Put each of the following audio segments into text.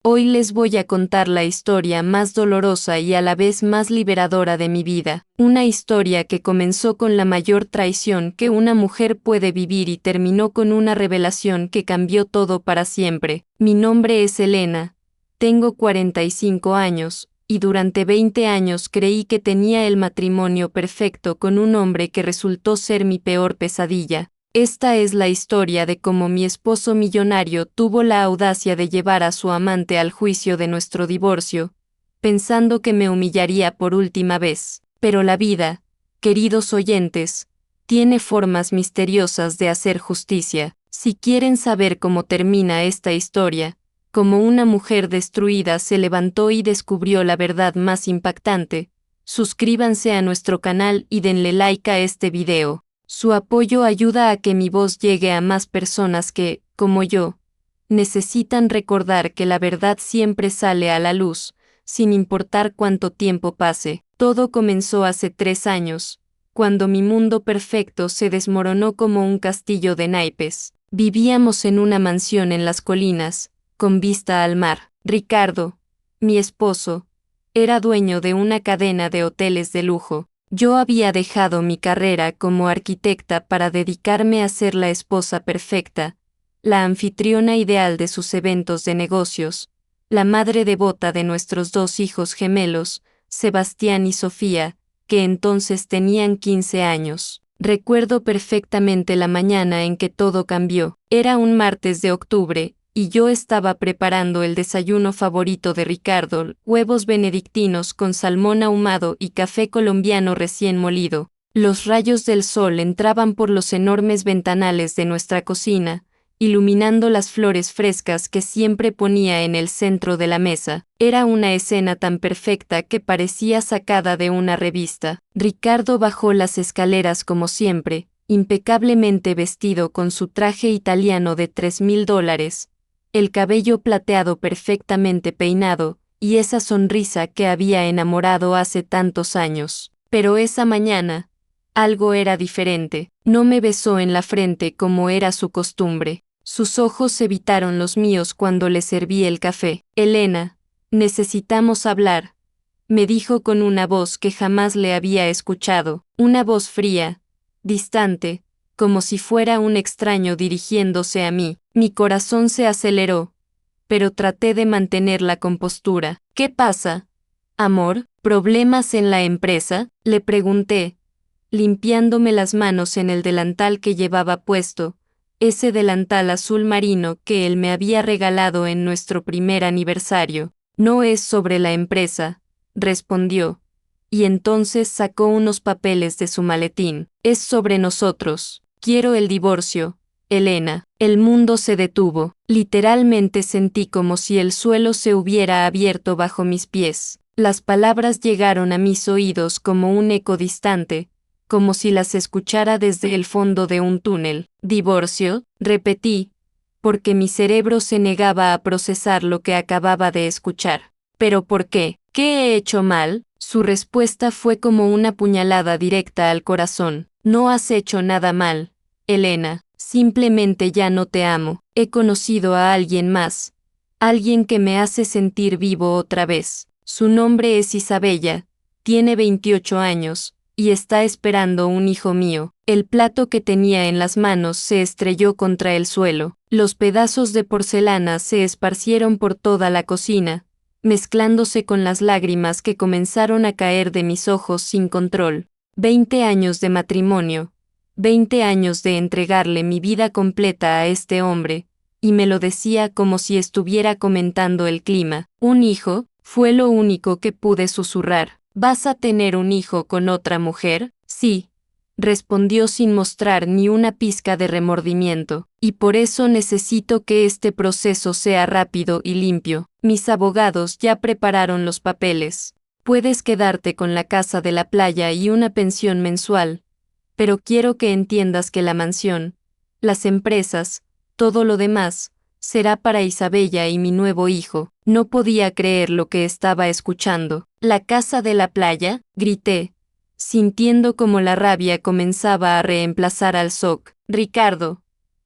Hoy les voy a contar la historia más dolorosa y a la vez más liberadora de mi vida, una historia que comenzó con la mayor traición que una mujer puede vivir y terminó con una revelación que cambió todo para siempre. Mi nombre es Elena, tengo 45 años, y durante 20 años creí que tenía el matrimonio perfecto con un hombre que resultó ser mi peor pesadilla. Esta es la historia de cómo mi esposo millonario tuvo la audacia de llevar a su amante al juicio de nuestro divorcio, pensando que me humillaría por última vez. Pero la vida, queridos oyentes, tiene formas misteriosas de hacer justicia. Si quieren saber cómo termina esta historia, cómo una mujer destruida se levantó y descubrió la verdad más impactante, suscríbanse a nuestro canal y denle like a este video. Su apoyo ayuda a que mi voz llegue a más personas que, como yo, necesitan recordar que la verdad siempre sale a la luz, sin importar cuánto tiempo pase. Todo comenzó hace 3 años, cuando mi mundo perfecto se desmoronó como un castillo de naipes. Vivíamos en una mansión en las colinas, con vista al mar. Ricardo, mi esposo, era dueño de una cadena de hoteles de lujo. Yo había dejado mi carrera como arquitecta para dedicarme a ser la esposa perfecta, la anfitriona ideal de sus eventos de negocios, la madre devota de nuestros 2 hijos gemelos, Sebastián y Sofía, que entonces tenían 15 años. Recuerdo perfectamente la mañana en que todo cambió. Era un martes de octubre, y yo estaba preparando el desayuno favorito de Ricardo, huevos benedictinos con salmón ahumado y café colombiano recién molido. Los rayos del sol entraban por los enormes ventanales de nuestra cocina, iluminando las flores frescas que siempre ponía en el centro de la mesa. Era una escena tan perfecta que parecía sacada de una revista. Ricardo bajó las escaleras como siempre, impecablemente vestido con su traje italiano de $3,000, el cabello plateado perfectamente peinado, y esa sonrisa que había enamorado hace tantos años. Pero esa mañana, algo era diferente. No me besó en la frente como era su costumbre. Sus ojos evitaron los míos cuando le serví el café. Elena, necesitamos hablar, me dijo con una voz que jamás le había escuchado, una voz fría, distante, como si fuera un extraño dirigiéndose a mí. Mi corazón se aceleró, pero traté de mantener la compostura. ¿Qué pasa, amor? ¿Problemas en la empresa?, le pregunté, limpiándome las manos en el delantal que llevaba puesto, ese delantal azul marino que él me había regalado en nuestro primer aniversario. No es sobre la empresa, respondió, y entonces sacó unos papeles de su maletín. Es sobre nosotros. Quiero el divorcio, Elena. El mundo se detuvo. Literalmente sentí como si el suelo se hubiera abierto bajo mis pies. Las palabras llegaron a mis oídos como un eco distante, como si las escuchara desde el fondo de un túnel. ¿Divorcio?, repetí, porque mi cerebro se negaba a procesar lo que acababa de escuchar. ¿Pero por qué? ¿Qué he hecho mal? Su respuesta fue como una puñalada directa al corazón. No has hecho nada mal, Elena. Simplemente ya no te amo. He conocido a alguien más. Alguien que me hace sentir vivo otra vez. Su nombre es Isabella. Tiene 28 años, y está esperando un hijo mío. El plato que tenía en las manos se estrelló contra el suelo. Los pedazos de porcelana se esparcieron por toda la cocina, mezclándose con las lágrimas que comenzaron a caer de mis ojos sin control. 20 años de matrimonio, 20 años de entregarle mi vida completa a este hombre, y me lo decía como si estuviera comentando el clima. Un hijo, fue lo único que pude susurrar. ¿Vas a tener un hijo con otra mujer? Sí, respondió sin mostrar ni una pizca de remordimiento, y por eso necesito que este proceso sea rápido y limpio. Mis abogados ya prepararon los papeles. Puedes quedarte con la casa de la playa y una pensión mensual, pero quiero que entiendas que la mansión, las empresas, todo lo demás, será para Isabella y mi nuevo hijo. No podía creer lo que estaba escuchando. ¿La casa de la playa?, grité, sintiendo como la rabia comenzaba a reemplazar al shock. Ricardo,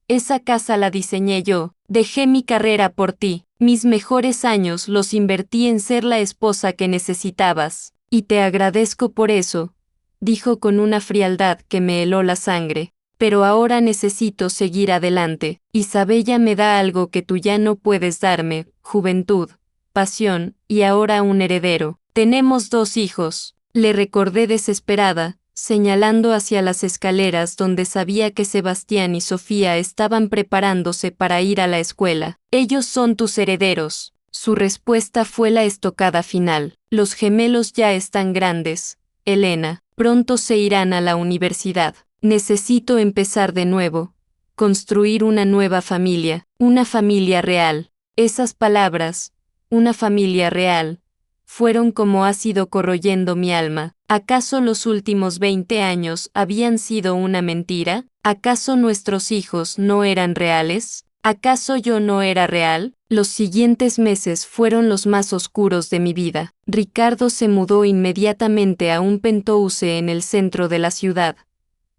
esa casa la diseñé yo. Dejé mi carrera por ti. Mis mejores años los invertí en ser la esposa que necesitabas, y te agradezco por eso, dijo con una frialdad que me heló la sangre. Pero ahora necesito seguir adelante. Isabella me da algo que tú ya no puedes darme: juventud, pasión, y ahora un heredero. Tenemos 2 hijos, le recordé desesperada, señalando hacia las escaleras donde sabía que Sebastián y Sofía estaban preparándose para ir a la escuela. Ellos son tus herederos. Su respuesta fue la estocada final. Los gemelos ya están grandes, Elena, pronto se irán a la universidad. Necesito empezar de nuevo, construir una nueva familia, una familia real. Esas palabras, una familia real, fueron como ácido corroyendo mi alma. ¿Acaso los últimos 20 años habían sido una mentira? ¿Acaso nuestros hijos no eran reales? ¿Acaso yo no era real? Los siguientes meses fueron los más oscuros de mi vida. Ricardo se mudó inmediatamente a un penthouse en el centro de la ciudad,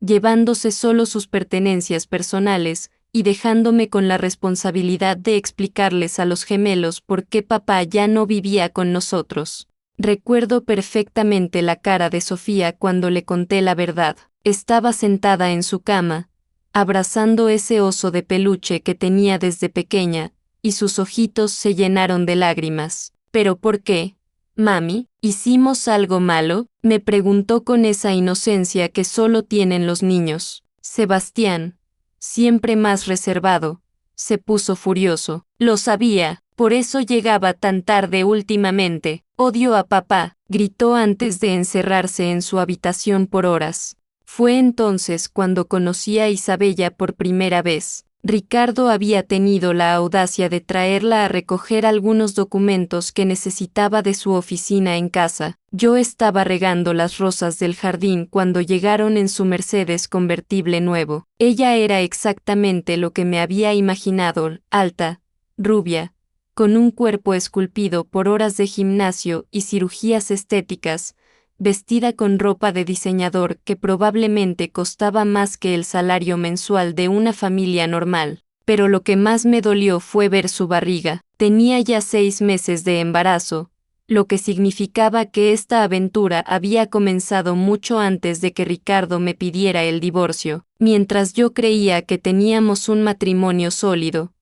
llevándose solo sus pertenencias personales y dejándome con la responsabilidad de explicarles a los gemelos por qué papá ya no vivía con nosotros. Recuerdo perfectamente la cara de Sofía cuando le conté la verdad. Estaba sentada en su cama, abrazando ese oso de peluche que tenía desde pequeña, y sus ojitos se llenaron de lágrimas. ¿Pero por qué? Mami, ¿hicimos algo malo?, me preguntó con esa inocencia que solo tienen los niños. Sebastián, siempre más reservado, se puso furioso. Lo sabía, por eso llegaba tan tarde últimamente. Odio a papá, gritó antes de encerrarse en su habitación por horas. Fue entonces cuando conocí a Isabella por primera vez. Ricardo había tenido la audacia de traerla a recoger algunos documentos que necesitaba de su oficina en casa. Yo estaba regando las rosas del jardín cuando llegaron en su Mercedes convertible nuevo. Ella era exactamente lo que me había imaginado: alta, rubia, con un cuerpo esculpido por horas de gimnasio y cirugías estéticas, vestida con ropa de diseñador que probablemente costaba más que el salario mensual de una familia normal. Pero lo que más me dolió fue ver su barriga. Tenía ya 6 meses de embarazo, lo que significaba que esta aventura había comenzado mucho antes de que Ricardo me pidiera el divorcio. Mientras yo creía que teníamos un matrimonio sólido,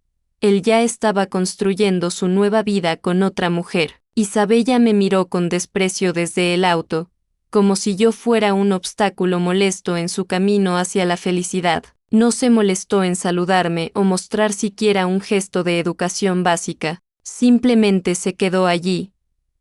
él ya estaba construyendo su nueva vida con otra mujer. Isabella me miró con desprecio desde el auto, como si yo fuera un obstáculo molesto en su camino hacia la felicidad. No se molestó en saludarme o mostrar siquiera un gesto de educación básica. Simplemente se quedó allí,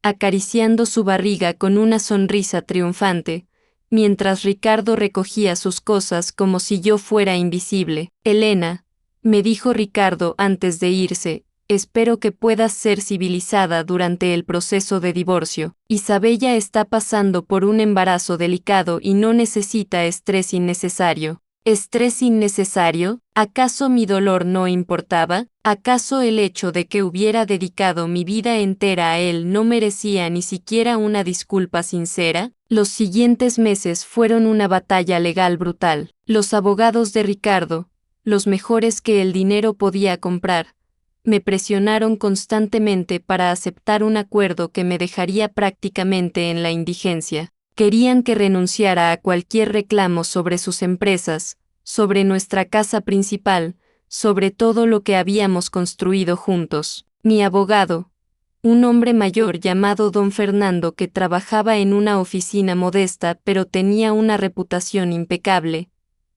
acariciando su barriga con una sonrisa triunfante, mientras Ricardo recogía sus cosas como si yo fuera invisible. Elena, me dijo Ricardo antes de irse, espero que puedas ser civilizada durante el proceso de divorcio. Isabella está pasando por un embarazo delicado y no necesita estrés innecesario. ¿Estrés innecesario? ¿Acaso mi dolor no importaba? ¿Acaso el hecho de que hubiera dedicado mi vida entera a él no merecía ni siquiera una disculpa sincera? Los siguientes meses fueron una batalla legal brutal. Los abogados de Ricardo, los mejores que el dinero podía comprar, me presionaron constantemente para aceptar un acuerdo que me dejaría prácticamente en la indigencia. Querían que renunciara a cualquier reclamo sobre sus empresas, sobre nuestra casa principal, sobre todo lo que habíamos construido juntos. Mi abogado, un hombre mayor llamado don Fernando que trabajaba en una oficina modesta pero tenía una reputación impecable,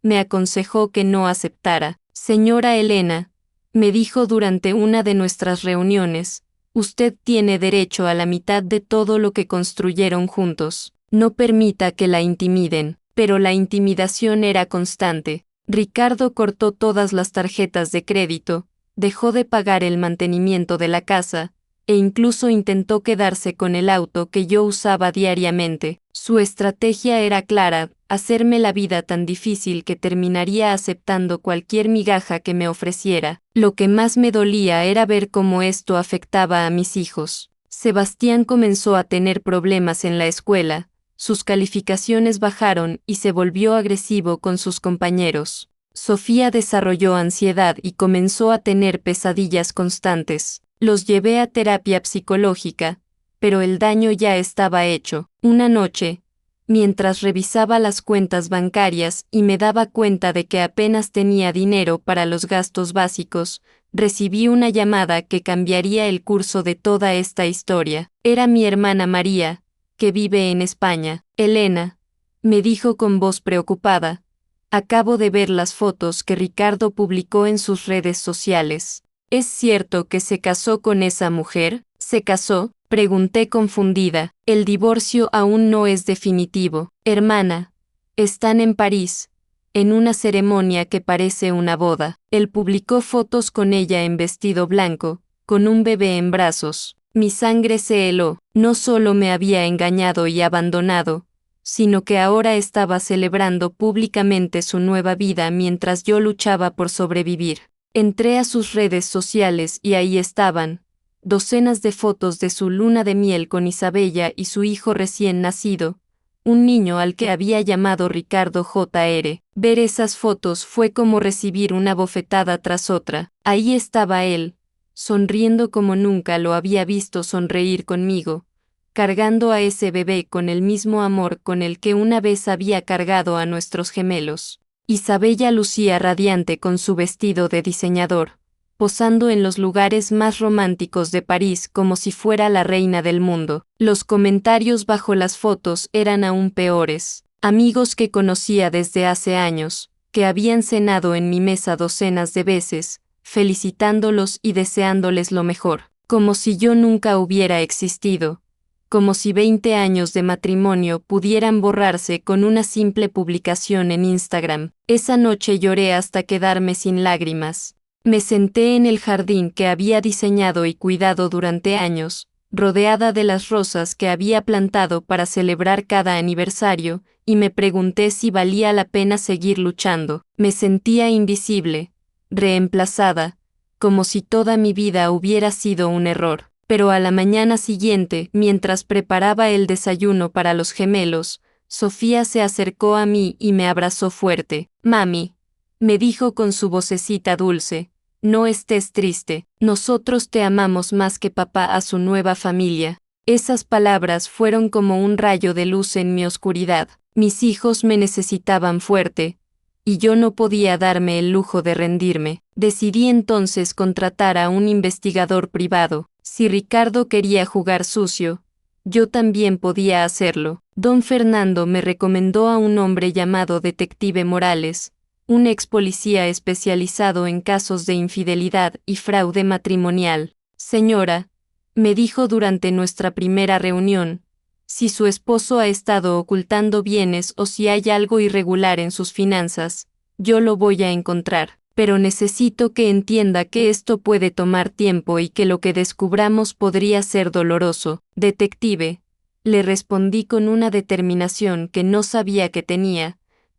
me aconsejó que no aceptara. Señora Elena, me dijo durante una de nuestras reuniones, usted tiene derecho a la mitad de todo lo que construyeron juntos. No permita que la intimiden. Pero la intimidación era constante. Ricardo cortó todas las tarjetas de crédito, dejó de pagar el mantenimiento de la casa, e incluso intentó quedarse con el auto que yo usaba diariamente. Su estrategia era clara: hacerme la vida tan difícil que terminaría aceptando cualquier migaja que me ofreciera. Lo que más me dolía era ver cómo esto afectaba a mis hijos. Sebastián comenzó a tener problemas en la escuela, sus calificaciones bajaron y se volvió agresivo con sus compañeros. Sofía desarrolló ansiedad y comenzó a tener pesadillas constantes. Los llevé a terapia psicológica, pero el daño ya estaba hecho. Una noche, mientras revisaba las cuentas bancarias y me daba cuenta de que apenas tenía dinero para los gastos básicos, recibí una llamada que cambiaría el curso de toda esta historia. Era mi hermana María, que vive en España. Elena, me dijo con voz preocupada, acabo de ver las fotos que Ricardo publicó en sus redes sociales. ¿Es cierto que se casó con esa mujer? ¿Se casó? Pregunté confundida. El divorcio aún no es definitivo. Hermana, están en París, en una ceremonia que parece una boda. Él publicó fotos con ella en vestido blanco, con un bebé en brazos. Mi sangre se heló. No solo me había engañado y abandonado, sino que ahora estaba celebrando públicamente su nueva vida mientras yo luchaba por sobrevivir. Entré a sus redes sociales y ahí estaban, docenas de fotos de su luna de miel con Isabella y su hijo recién nacido, un niño al que había llamado Ricardo Jr. Ver esas fotos fue como recibir una bofetada tras otra. Ahí estaba él, sonriendo como nunca lo había visto sonreír conmigo, cargando a ese bebé con el mismo amor con el que una vez había cargado a nuestros gemelos. Isabella lucía radiante con su vestido de diseñador, posando en los lugares más románticos de París como si fuera la reina del mundo. Los comentarios bajo las fotos eran aún peores. Amigos que conocía desde hace años, que habían cenado en mi mesa docenas de veces, felicitándolos y deseándoles lo mejor, como si yo nunca hubiera existido, como si 20 años de matrimonio pudieran borrarse con una simple publicación en Instagram. Esa noche lloré hasta quedarme sin lágrimas. Me senté en el jardín que había diseñado y cuidado durante años, rodeada de las rosas que había plantado para celebrar cada aniversario, y me pregunté si valía la pena seguir luchando. Me sentía invisible, reemplazada, como si toda mi vida hubiera sido un error. Pero a la mañana siguiente, mientras preparaba el desayuno para los gemelos, Sofía se acercó a mí y me abrazó fuerte. Mami, me dijo con su vocecita dulce, no estés triste, nosotros te amamos más que papá a su nueva familia. Esas palabras fueron como un rayo de luz en mi oscuridad. Mis hijos me necesitaban fuerte, y yo no podía darme el lujo de rendirme. Decidí entonces contratar a un investigador privado. Si Ricardo quería jugar sucio, yo también podía hacerlo. Don Fernando me recomendó a un hombre llamado Detective Morales, un ex policía especializado en casos de infidelidad y fraude matrimonial. Señora, me dijo durante nuestra primera reunión, si su esposo ha estado ocultando bienes o si hay algo irregular en sus finanzas, yo lo voy a encontrar. Pero necesito que entienda que esto puede tomar tiempo y que lo que descubramos podría ser doloroso. Detective, le respondí con una determinación que no sabía que tenía.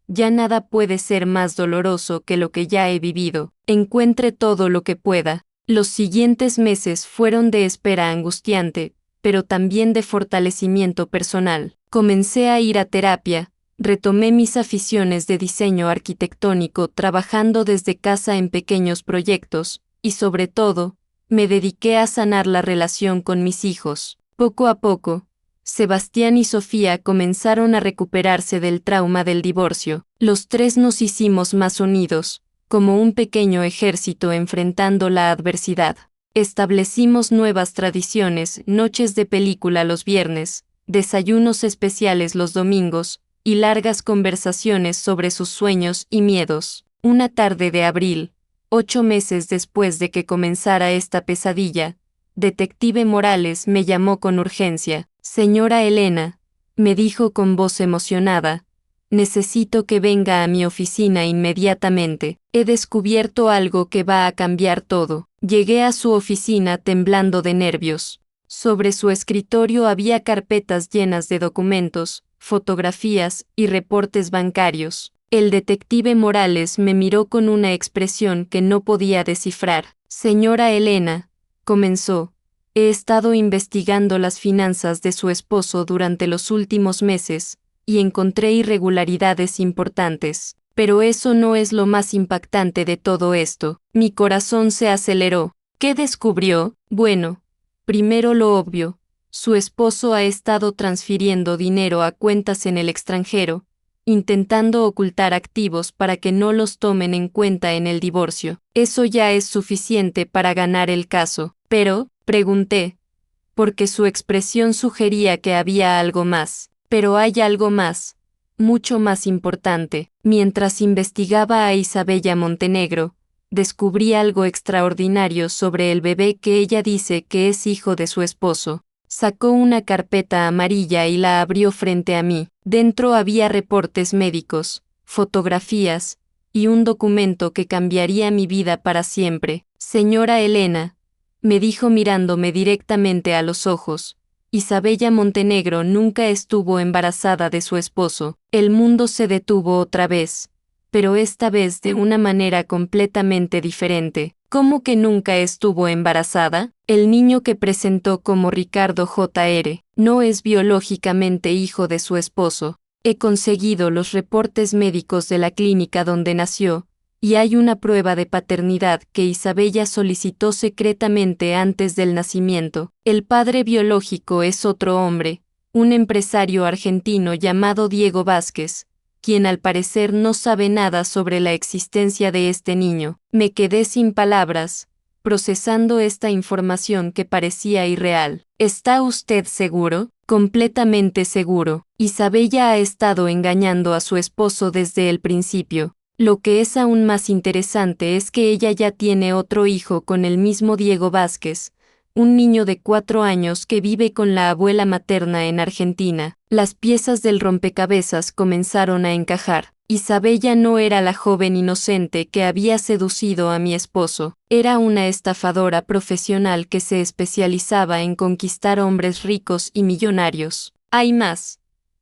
Ya nada puede ser más doloroso que lo que ya he vivido. Encuentre todo lo que pueda. Los siguientes meses fueron de espera angustiante, pero también de fortalecimiento personal. Comencé a ir a terapia. Retomé mis aficiones de diseño arquitectónico trabajando desde casa en pequeños proyectos, y sobre todo, me dediqué a sanar la relación con mis hijos. Poco a poco, Sebastián y Sofía comenzaron a recuperarse del trauma del divorcio. Los tres nos hicimos más unidos, como un pequeño ejército enfrentando la adversidad. Establecimos nuevas tradiciones, noches de película los viernes, desayunos especiales los domingos, y largas conversaciones sobre sus sueños y miedos. Una tarde de abril, 8 meses después de que comenzara esta pesadilla, Detective Morales me llamó con urgencia. Señora Elena, me dijo con voz emocionada, necesito que venga a mi oficina inmediatamente. He descubierto algo que va a cambiar todo. Llegué a su oficina temblando de nervios. Sobre su escritorio había carpetas llenas de documentos, fotografías y reportes bancarios. El detective Morales me miró con una expresión que no podía descifrar. Señora Elena, comenzó, he estado investigando las finanzas de su esposo durante los últimos meses, y encontré irregularidades importantes. Pero eso no es lo más impactante de todo esto. Mi corazón se aceleró. ¿Qué descubrió? Bueno, primero lo obvio, su esposo ha estado transfiriendo dinero a cuentas en el extranjero, intentando ocultar activos para que no los tomen en cuenta en el divorcio. Eso ya es suficiente para ganar el caso. Pero, pregunté, porque su expresión sugería que había algo más. Pero hay algo más, mucho más importante. Mientras investigaba a Isabella Montenegro, descubrí algo extraordinario sobre el bebé que ella dice que es hijo de su esposo. Sacó una carpeta amarilla y la abrió frente a mí. Dentro había reportes médicos, fotografías, y un documento que cambiaría mi vida para siempre. Señora Elena, me dijo mirándome directamente a los ojos, Isabella Montenegro nunca estuvo embarazada de su esposo. El mundo se detuvo otra vez, pero esta vez de una manera completamente diferente. ¿Cómo que nunca estuvo embarazada? El niño que presentó como Ricardo Jr. no es biológicamente hijo de su esposo. He conseguido los reportes médicos de la clínica donde nació, y hay una prueba de paternidad que Isabella solicitó secretamente antes del nacimiento. El padre biológico es otro hombre, un empresario argentino llamado Diego Vázquez, quien al parecer no sabe nada sobre la existencia de este niño. Me quedé sin palabras, procesando esta información que parecía irreal. ¿Está usted seguro? Completamente seguro. Isabella ha estado engañando a su esposo desde el principio. Lo que es aún más interesante es que ella ya tiene otro hijo con el mismo Diego Vázquez, un niño de 4 años que vive con la abuela materna en Argentina. Las piezas del rompecabezas comenzaron a encajar. Isabella no era la joven inocente que había seducido a mi esposo, era una estafadora profesional que se especializaba en conquistar hombres ricos y millonarios. Hay más,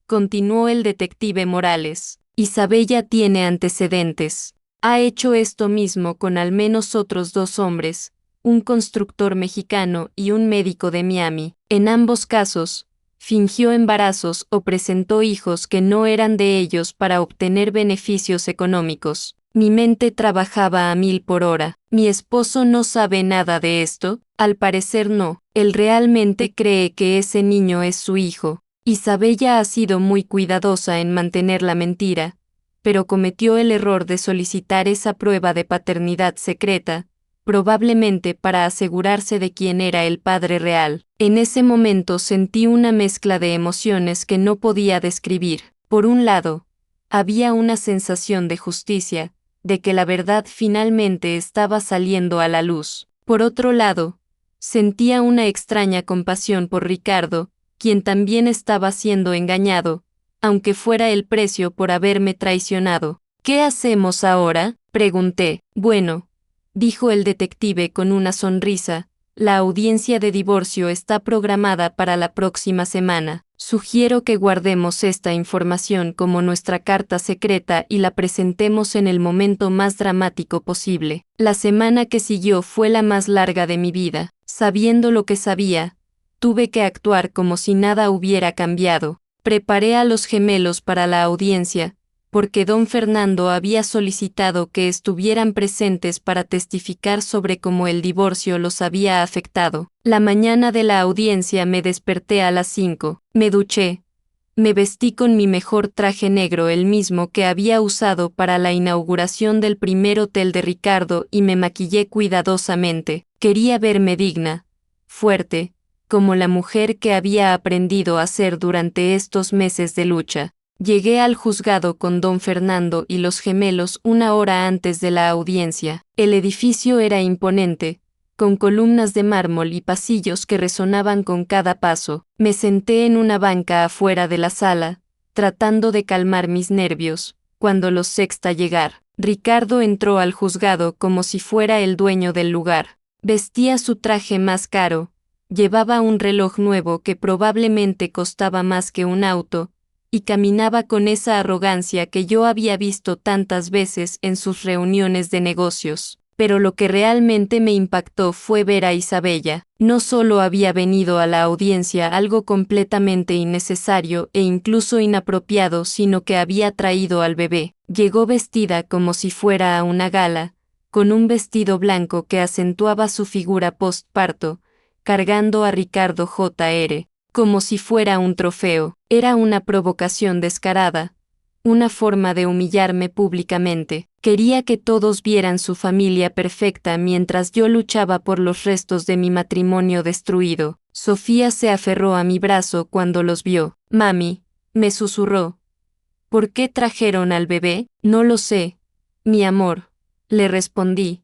continuó el detective Morales. Isabella tiene antecedentes. Ha hecho esto mismo con al menos otros 2 hombres, un constructor mexicano y un médico de Miami. En ambos casos, fingió embarazos o presentó hijos que no eran de ellos para obtener beneficios económicos. Mi mente trabajaba a 1000 por hora. ¿Mi esposo no sabe nada de esto? Al parecer no. Él realmente cree que ese niño es su hijo. Isabella ha sido muy cuidadosa en mantener la mentira, pero cometió el error de solicitar esa prueba de paternidad secreta, probablemente para asegurarse de quién era el padre real. En ese momento sentí una mezcla de emociones que no podía describir. Por un lado, había una sensación de justicia, de que la verdad finalmente estaba saliendo a la luz. Por otro lado, sentía una extraña compasión por Ricardo, quien también estaba siendo engañado, aunque fuera el precio por haberme traicionado. ¿Qué hacemos ahora?, pregunté. Bueno, dijo el detective con una sonrisa, la audiencia de divorcio está programada para la próxima semana. Sugiero que guardemos esta información como nuestra carta secreta y la presentemos en el momento más dramático posible. La semana que siguió fue la más larga de mi vida. Sabiendo lo que sabía, tuve que actuar como si nada hubiera cambiado. Preparé a los gemelos para la audiencia, porque don Fernando había solicitado que estuvieran presentes para testificar sobre cómo el divorcio los había afectado. La mañana de la audiencia me desperté a las 5, me duché, me vestí con mi mejor traje negro, el mismo que había usado para la inauguración del primer hotel de Ricardo, y me maquillé cuidadosamente. Quería verme digna, fuerte, como la mujer que había aprendido a ser durante estos meses de lucha. Llegué al juzgado con don Fernando y los gemelos 1 hora antes de la audiencia. El edificio era imponente, con columnas de mármol y pasillos que resonaban con cada paso. Me senté en una banca afuera de la sala, tratando de calmar mis nervios, cuando los sexta llegar. Ricardo entró al juzgado como si fuera el dueño del lugar. Vestía su traje más caro, llevaba un reloj nuevo que probablemente costaba más que un auto, y caminaba con esa arrogancia que yo había visto tantas veces en sus reuniones de negocios. Pero lo que realmente me impactó fue ver a Isabella. No solo había venido a la audiencia algo completamente innecesario e incluso inapropiado, sino que había traído al bebé. Llegó vestida como si fuera a una gala, con un vestido blanco que acentuaba su figura postparto, cargando a Ricardo Jr., como si fuera un trofeo. Era una provocación descarada, una forma de humillarme públicamente. Quería que todos vieran su familia perfecta mientras yo luchaba por los restos de mi matrimonio destruido. Sofía se aferró a mi brazo cuando los vio. Mami, me susurró. ¿Por qué trajeron al bebé? No lo sé, mi amor, le respondí.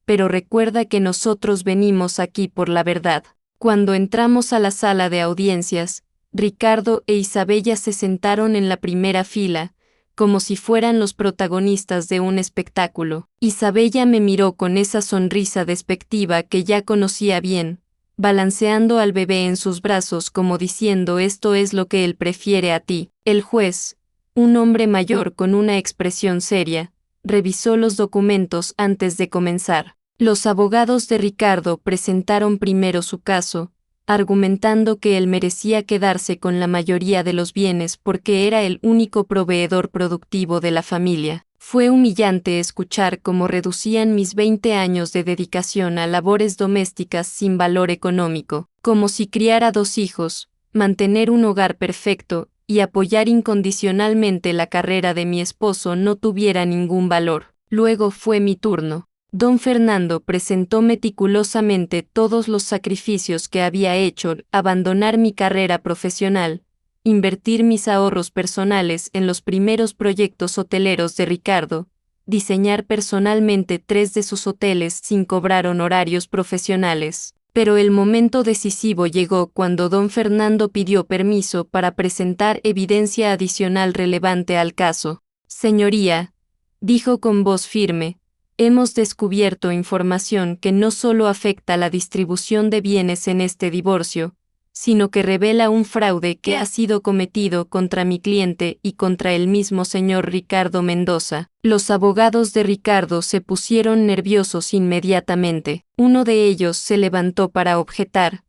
Pero recuerda que nosotros venimos aquí por la verdad. Cuando entramos a la sala de audiencias, Ricardo e Isabella se sentaron en la primera fila, como si fueran los protagonistas de un espectáculo. Isabella me miró con esa sonrisa despectiva que ya conocía bien, balanceando al bebé en sus brazos como diciendo esto es lo que él prefiere a ti. El juez, un hombre mayor con una expresión seria, revisó los documentos antes de comenzar. Los abogados de Ricardo presentaron primero su caso, argumentando que él merecía quedarse con la mayoría de los bienes porque era el único proveedor productivo de la familia. Fue humillante escuchar cómo reducían mis 20 años de dedicación a labores domésticas sin valor económico, como si criar a 2 hijos, mantener un hogar perfecto y apoyar incondicionalmente la carrera de mi esposo no tuviera ningún valor. Luego fue mi turno. Don Fernando presentó meticulosamente todos los sacrificios que había hecho, abandonar mi carrera profesional, invertir mis ahorros personales en los primeros proyectos hoteleros de Ricardo, diseñar personalmente 3 de sus hoteles sin cobrar honorarios profesionales. Pero el momento decisivo llegó cuando don Fernando pidió permiso para presentar evidencia adicional relevante al caso. Señoría, dijo con voz firme, hemos descubierto información que no solo afecta la distribución de bienes en este divorcio, sino que revela un fraude que ha sido cometido contra mi cliente y contra el mismo señor Ricardo Mendoza. Los abogados de Ricardo se pusieron nerviosos inmediatamente. Uno de ellos se levantó para objetar,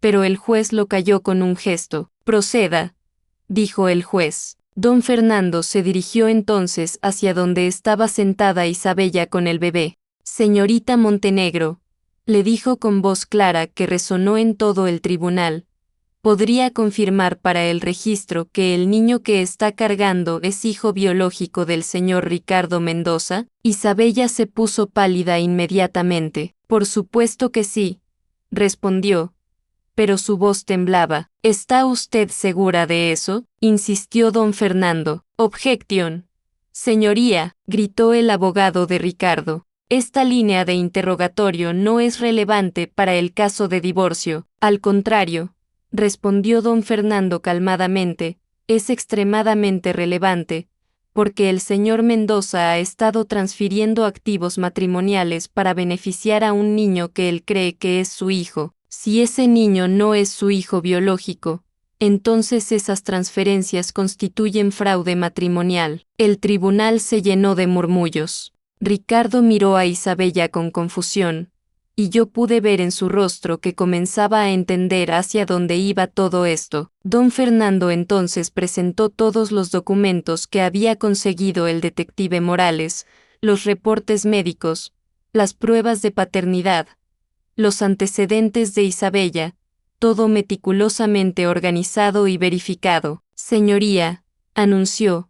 pero el juez lo calló con un gesto. Proceda, dijo el juez. Don Fernando se dirigió entonces hacia donde estaba sentada Isabella con el bebé. Señorita Montenegro, le dijo con voz clara que resonó en todo el tribunal, ¿podría confirmar para el registro que el niño que está cargando es hijo biológico del señor Ricardo Mendoza? Isabella se puso pálida inmediatamente. Por supuesto que sí, respondió, pero su voz temblaba. ¿Está usted segura de eso?, insistió don Fernando. Objeción. Señoría, gritó el abogado de Ricardo. Esta línea de interrogatorio no es relevante para el caso de divorcio. Al contrario, respondió don Fernando calmadamente, es extremadamente relevante, porque el señor Mendoza ha estado transfiriendo activos matrimoniales para beneficiar a un niño que él cree que es su hijo. Si ese niño no es su hijo biológico, entonces esas transferencias constituyen fraude matrimonial. El tribunal se llenó de murmullos. Ricardo miró a Isabella con confusión, y yo pude ver en su rostro que comenzaba a entender hacia dónde iba todo esto. Don Fernando entonces presentó todos los documentos que había conseguido el detective Morales, los reportes médicos, las pruebas de paternidad, los antecedentes de Isabella, todo meticulosamente organizado y verificado. Señoría, anunció,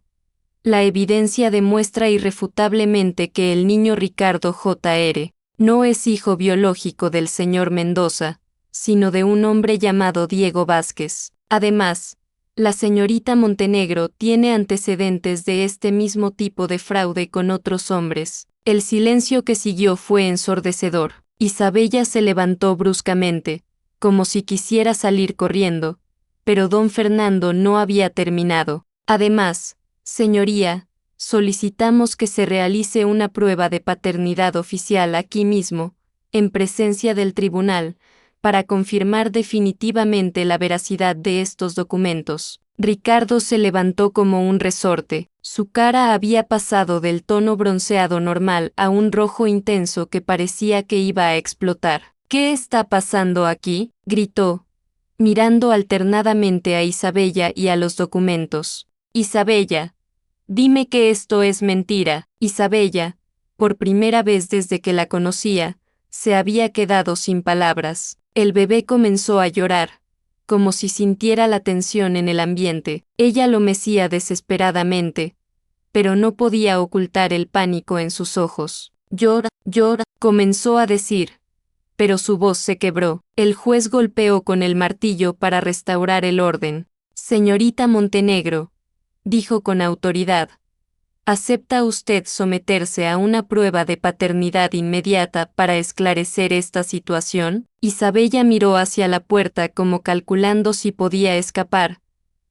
la evidencia demuestra irrefutablemente que el niño Ricardo Jr. no es hijo biológico del señor Mendoza, sino de un hombre llamado Diego Vázquez. Además, la señorita Montenegro tiene antecedentes de este mismo tipo de fraude con otros hombres. El silencio que siguió fue ensordecedor. Isabella se levantó bruscamente, como si quisiera salir corriendo, pero don Fernando no había terminado. Además, señoría, solicitamos que se realice una prueba de paternidad oficial aquí mismo, en presencia del tribunal, para confirmar definitivamente la veracidad de estos documentos. Ricardo se levantó como un resorte. Su cara había pasado del tono bronceado normal a un rojo intenso que parecía que iba a explotar. ¿Qué está pasando aquí?, gritó, mirando alternadamente a Isabella y a los documentos. Isabella, dime que esto es mentira. Isabella, por primera vez desde que la conocía, se había quedado sin palabras. El bebé comenzó a llorar, como si sintiera la tensión en el ambiente. Ella lo mecía desesperadamente, pero no podía ocultar el pánico en sus ojos. Llora, llora, comenzó a decir, pero su voz se quebró. El juez golpeó con el martillo para restaurar el orden. Señorita Montenegro, dijo con autoridad, ¿acepta usted someterse a una prueba de paternidad inmediata para esclarecer esta situación? Isabella miró hacia la puerta como calculando si podía escapar,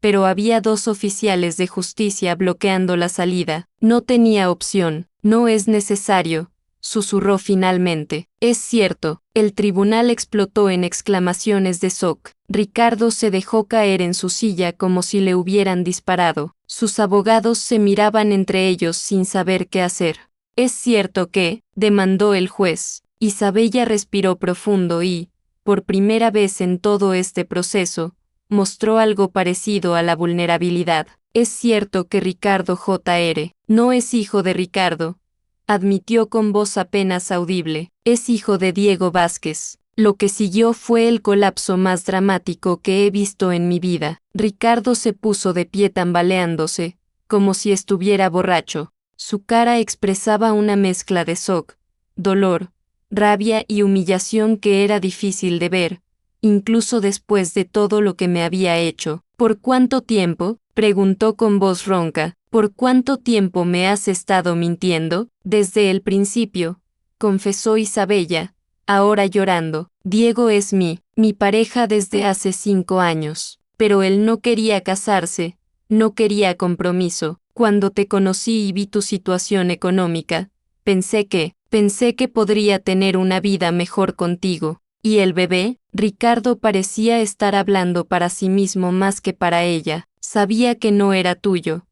pero había 2 oficiales de justicia bloqueando la salida. No tenía opción. No es necesario, susurró finalmente. Es cierto, el tribunal explotó en exclamaciones de shock. Ricardo se dejó caer en su silla como si le hubieran disparado. Sus abogados se miraban entre ellos sin saber qué hacer. ¿Es cierto que?, demandó el juez. Isabella respiró profundo y, por primera vez en todo este proceso, mostró algo parecido a la vulnerabilidad. Es cierto que Ricardo Jr. no es hijo de Ricardo, admitió con voz apenas audible. Es hijo de Diego Vázquez. Lo que siguió fue el colapso más dramático que he visto en mi vida. Ricardo se puso de pie tambaleándose, como si estuviera borracho. Su cara expresaba una mezcla de shock, dolor, rabia y humillación que era difícil de ver, incluso después de todo lo que me había hecho. ¿Por cuánto tiempo?, preguntó con voz ronca. ¿Por cuánto tiempo me has estado mintiendo? Desde el principio, confesó Isabella, ahora llorando. Diego es mi pareja desde hace 5 años, pero él no quería casarse, no quería compromiso. Cuando te conocí y vi tu situación económica, pensé que podría tener una vida mejor contigo. ¿Y el bebé? Ricardo parecía estar hablando para sí mismo más que para ella. Sabía que no era tuyo,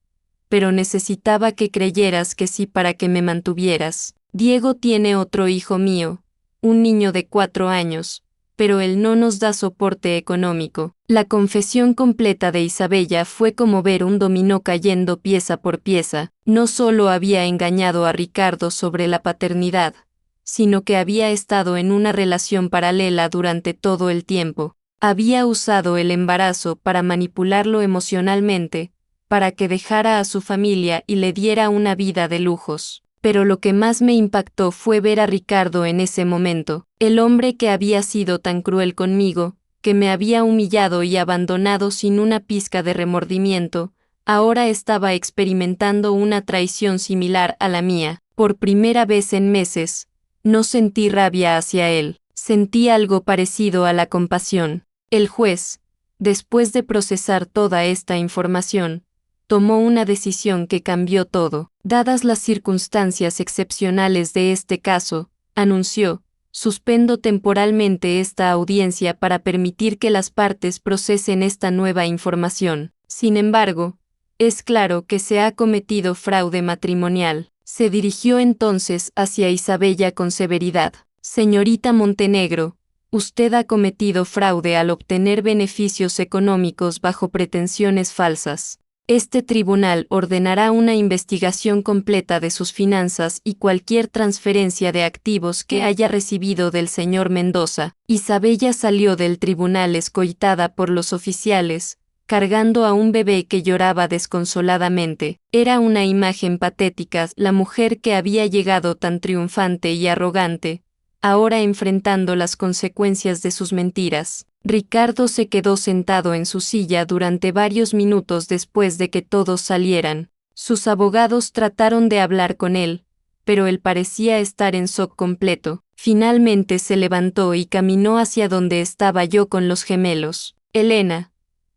pero necesitaba que creyeras que sí para que me mantuvieras. Diego tiene otro hijo mío, un niño de 4 años, pero él no nos da soporte económico. La confesión completa de Isabella fue como ver un dominó cayendo pieza por pieza. No solo había engañado a Ricardo sobre la paternidad, sino que había estado en una relación paralela durante todo el tiempo. Había usado el embarazo para manipularlo emocionalmente, para que dejara a su familia y le diera una vida de lujos. Pero lo que más me impactó fue ver a Ricardo en ese momento, el hombre que había sido tan cruel conmigo, que me había humillado y abandonado sin una pizca de remordimiento, ahora estaba experimentando una traición similar a la mía. Por primera vez en meses, no sentí rabia hacia él, sentí algo parecido a la compasión. El juez, después de procesar toda esta información, tomó una decisión que cambió todo. Dadas las circunstancias excepcionales de este caso, anunció, suspendo temporalmente esta audiencia para permitir que las partes procesen esta nueva información. Sin embargo, es claro que se ha cometido fraude matrimonial. Se dirigió entonces hacia Isabella con severidad. Señorita Montenegro, usted ha cometido fraude al obtener beneficios económicos bajo pretensiones falsas. Este tribunal ordenará una investigación completa de sus finanzas y cualquier transferencia de activos que haya recibido del señor Mendoza. Isabella salió del tribunal escoltada por los oficiales, cargando a un bebé que lloraba desconsoladamente. Era una imagen patética, la mujer que había llegado tan triunfante y arrogante, ahora enfrentando las consecuencias de sus mentiras. Ricardo se quedó sentado en su silla durante varios minutos después de que todos salieran. Sus abogados trataron de hablar con él, pero él parecía estar en shock completo. Finalmente se levantó y caminó hacia donde estaba yo con los gemelos. Elena,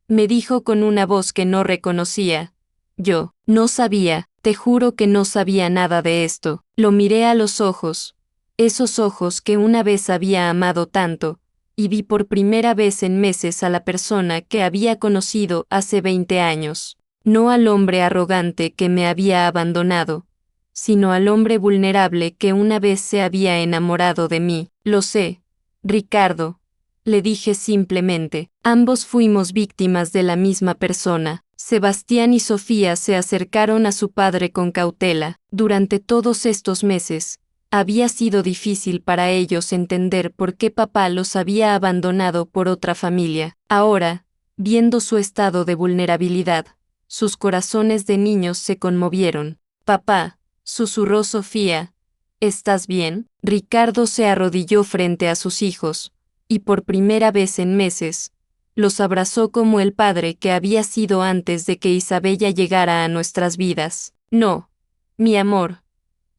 me dijo con una voz que no reconocía. Yo, no sabía, te juro que no sabía nada de esto. Lo miré a los ojos, esos ojos que una vez había amado tanto, y vi por primera vez en meses a la persona que había conocido hace 20 años. No al hombre arrogante que me había abandonado, sino al hombre vulnerable que una vez se había enamorado de mí. Lo sé, Ricardo, le dije simplemente. Ambos fuimos víctimas de la misma persona. Sebastián y Sofía se acercaron a su padre con cautela. Durante todos estos meses, Había sido difícil para ellos entender por qué papá los había abandonado por otra familia. Ahora, viendo su estado de vulnerabilidad, sus corazones de niños se conmovieron. Papá, susurró Sofía, ¿estás bien? Ricardo se arrodilló frente a sus hijos, y por primera vez en meses, los abrazó como el padre que había sido antes de que Isabella llegara a nuestras vidas. No, mi amor,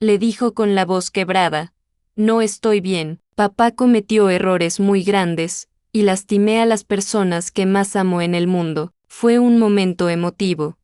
le dijo con la voz quebrada, no estoy bien. Papá cometió errores muy grandes, y lastimé a las personas que más amo en el mundo. Fue un momento emotivo.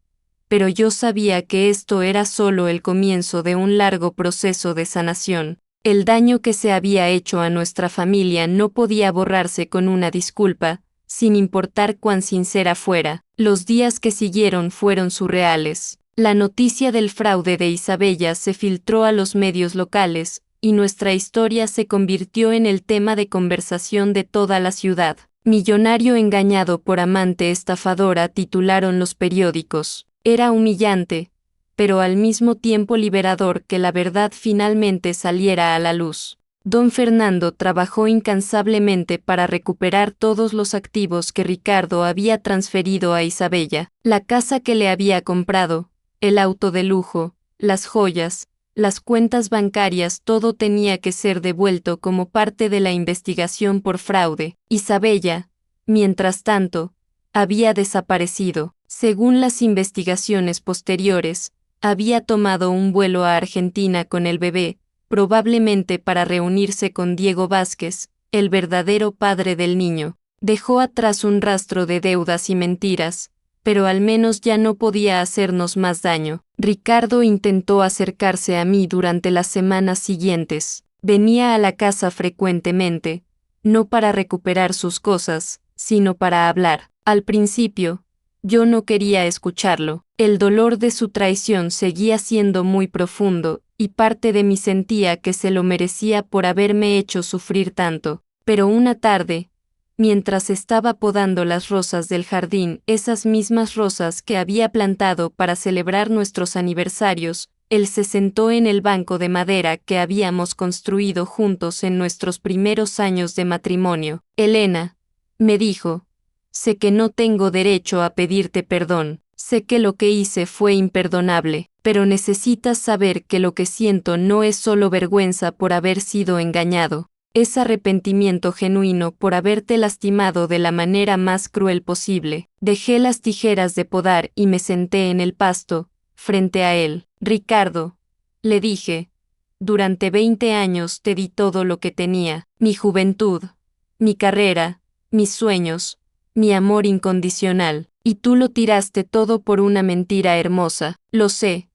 Pero yo sabía que esto era solo el comienzo de un largo proceso de sanación. El daño que se había hecho a nuestra familia no podía borrarse con una disculpa, sin importar cuán sincera fuera. Los días que siguieron fueron surreales. La noticia del fraude de Isabella se filtró a los medios locales, y nuestra historia se convirtió en el tema de conversación de toda la ciudad. Millonario engañado por amante estafadora, titularon los periódicos. Era humillante, pero al mismo tiempo liberador que la verdad finalmente saliera a la luz. Don Fernando trabajó incansablemente para recuperar todos los activos que Ricardo había transferido a Isabella, la casa que le había comprado, el auto de lujo, las joyas, las cuentas bancarias, todo tenía que ser devuelto como parte de la investigación por fraude. Isabella, mientras tanto, había desaparecido. Según las investigaciones posteriores, había tomado un vuelo a Argentina con el bebé, probablemente para reunirse con Diego Vázquez, el verdadero padre del niño. Dejó atrás un rastro de deudas y mentiras, pero al menos ya no podía hacernos más daño. Ricardo intentó acercarse a mí durante las semanas siguientes. Venía a la casa frecuentemente, no para recuperar sus cosas, sino para hablar. Al principio, yo no quería escucharlo. El dolor de su traición seguía siendo muy profundo, y parte de mí sentía que se lo merecía por haberme hecho sufrir tanto. Pero una tarde, mientras estaba podando las rosas del jardín, esas mismas rosas que había plantado para celebrar nuestros aniversarios, él se sentó en el banco de madera que habíamos construido juntos en nuestros primeros años de matrimonio. Elena, me dijo, sé que no tengo derecho a pedirte perdón, sé que lo que hice fue imperdonable, pero necesitas saber que lo que siento no es solo vergüenza por haber sido engañado. Es arrepentimiento genuino por haberte lastimado de la manera más cruel posible. Dejé las tijeras de podar y me senté en el pasto, frente a él. Ricardo, le dije, durante 20 años te di todo lo que tenía, mi juventud, mi carrera, mis sueños, mi amor incondicional, y tú lo tiraste todo por una mentira hermosa. Lo sé,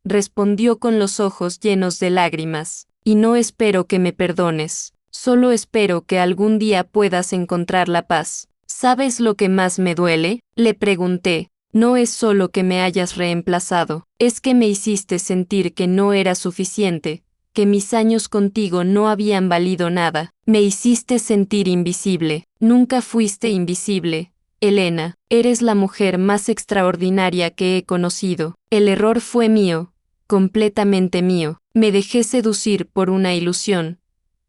respondió con los ojos llenos de lágrimas, y no espero que me perdones. Solo espero que algún día puedas encontrar la paz. ¿Sabes lo que más me duele? Le pregunté. No es solo que me hayas reemplazado, es que me hiciste sentir que no era suficiente, que mis años contigo no habían valido nada. Me hiciste sentir invisible. Nunca fuiste invisible, Elena. Eres la mujer más extraordinaria que he conocido. El error fue mío, completamente mío. Me dejé seducir por una ilusión,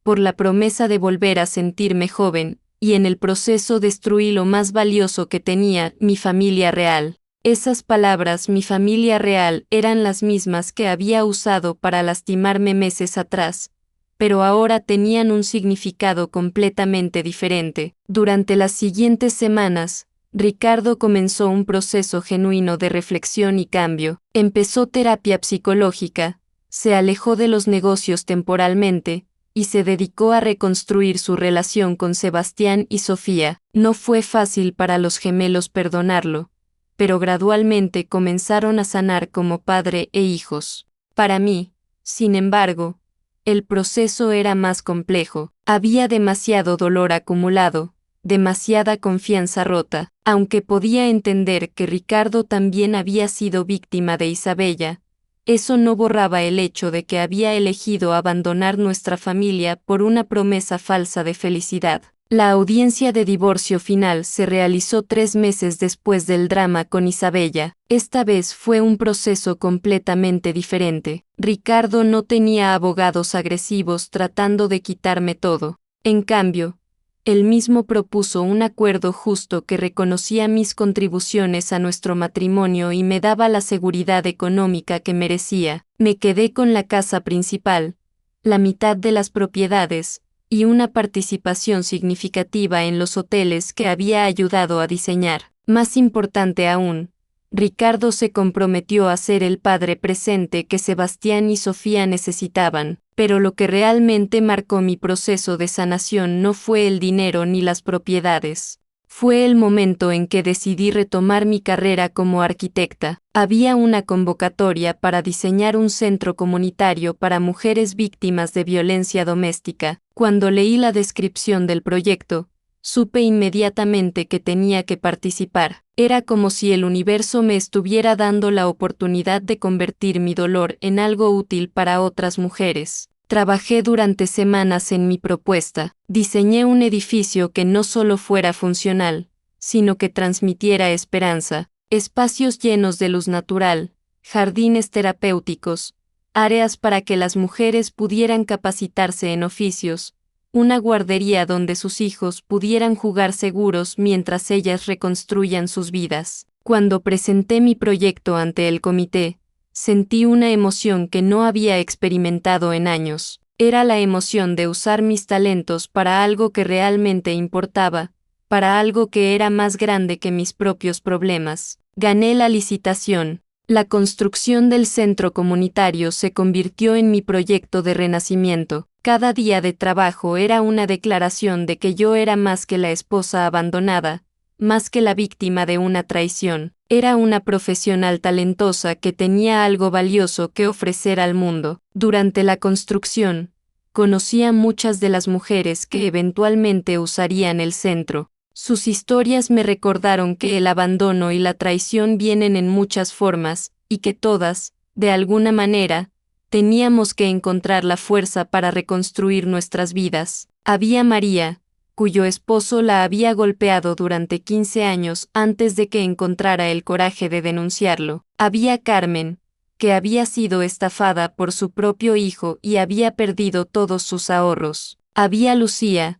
por la promesa de volver a sentirme joven, y en el proceso destruí lo más valioso que tenía, mi familia real. Esas palabras, mi familia real, eran las mismas que había usado para lastimarme meses atrás, pero ahora tenían un significado completamente diferente. Durante las siguientes semanas, Ricardo comenzó un proceso genuino de reflexión y cambio. Empezó terapia psicológica, se alejó de los negocios temporalmente, y se dedicó a reconstruir su relación con Sebastián y Sofía. No fue fácil para los gemelos perdonarlo, pero gradualmente comenzaron a sanar como padre e hijos. Para mí, sin embargo, el proceso era más complejo. Había demasiado dolor acumulado, demasiada confianza rota. Aunque podía entender que Ricardo también había sido víctima de Isabella, eso no borraba el hecho de que había elegido abandonar nuestra familia por una promesa falsa de felicidad. La audiencia de divorcio final se realizó 3 meses después del drama con Isabella. Esta vez fue un proceso completamente diferente. Ricardo no tenía abogados agresivos tratando de quitarme todo. En cambio, él mismo propuso un acuerdo justo que reconocía mis contribuciones a nuestro matrimonio y me daba la seguridad económica que merecía. Me quedé con la casa principal, la mitad de las propiedades, y una participación significativa en los hoteles que había ayudado a diseñar. Más importante aún, Ricardo se comprometió a ser el padre presente que Sebastián y Sofía necesitaban, pero lo que realmente marcó mi proceso de sanación no fue el dinero ni las propiedades. Fue el momento en que decidí retomar mi carrera como arquitecta. Había una convocatoria para diseñar un centro comunitario para mujeres víctimas de violencia doméstica. Cuando leí la descripción del proyecto, supe inmediatamente que tenía que participar. Era como si el universo me estuviera dando la oportunidad de convertir mi dolor en algo útil para otras mujeres. Trabajé durante semanas en mi propuesta. Diseñé un edificio que no solo fuera funcional, sino que transmitiera esperanza, espacios llenos de luz natural, jardines terapéuticos, áreas para que las mujeres pudieran capacitarse en oficios, una guardería donde sus hijos pudieran jugar seguros mientras ellas reconstruían sus vidas. Cuando presenté mi proyecto ante el comité, sentí una emoción que no había experimentado en años. Era la emoción de usar mis talentos para algo que realmente importaba, para algo que era más grande que mis propios problemas. Gané la licitación. La construcción del centro comunitario se convirtió en mi proyecto de renacimiento. Cada día de trabajo era una declaración de que yo era más que la esposa abandonada, más que la víctima de una traición. Era una profesional talentosa que tenía algo valioso que ofrecer al mundo. Durante la construcción, conocí a muchas de las mujeres que eventualmente usarían el centro. Sus historias me recordaron que el abandono y la traición vienen en muchas formas, y que todas, de alguna manera, teníamos que encontrar la fuerza para reconstruir nuestras vidas. Había María, cuyo esposo la había golpeado durante 15 años antes de que encontrara el coraje de denunciarlo. Había Carmen, que había sido estafada por su propio hijo y había perdido todos sus ahorros. Había Lucía,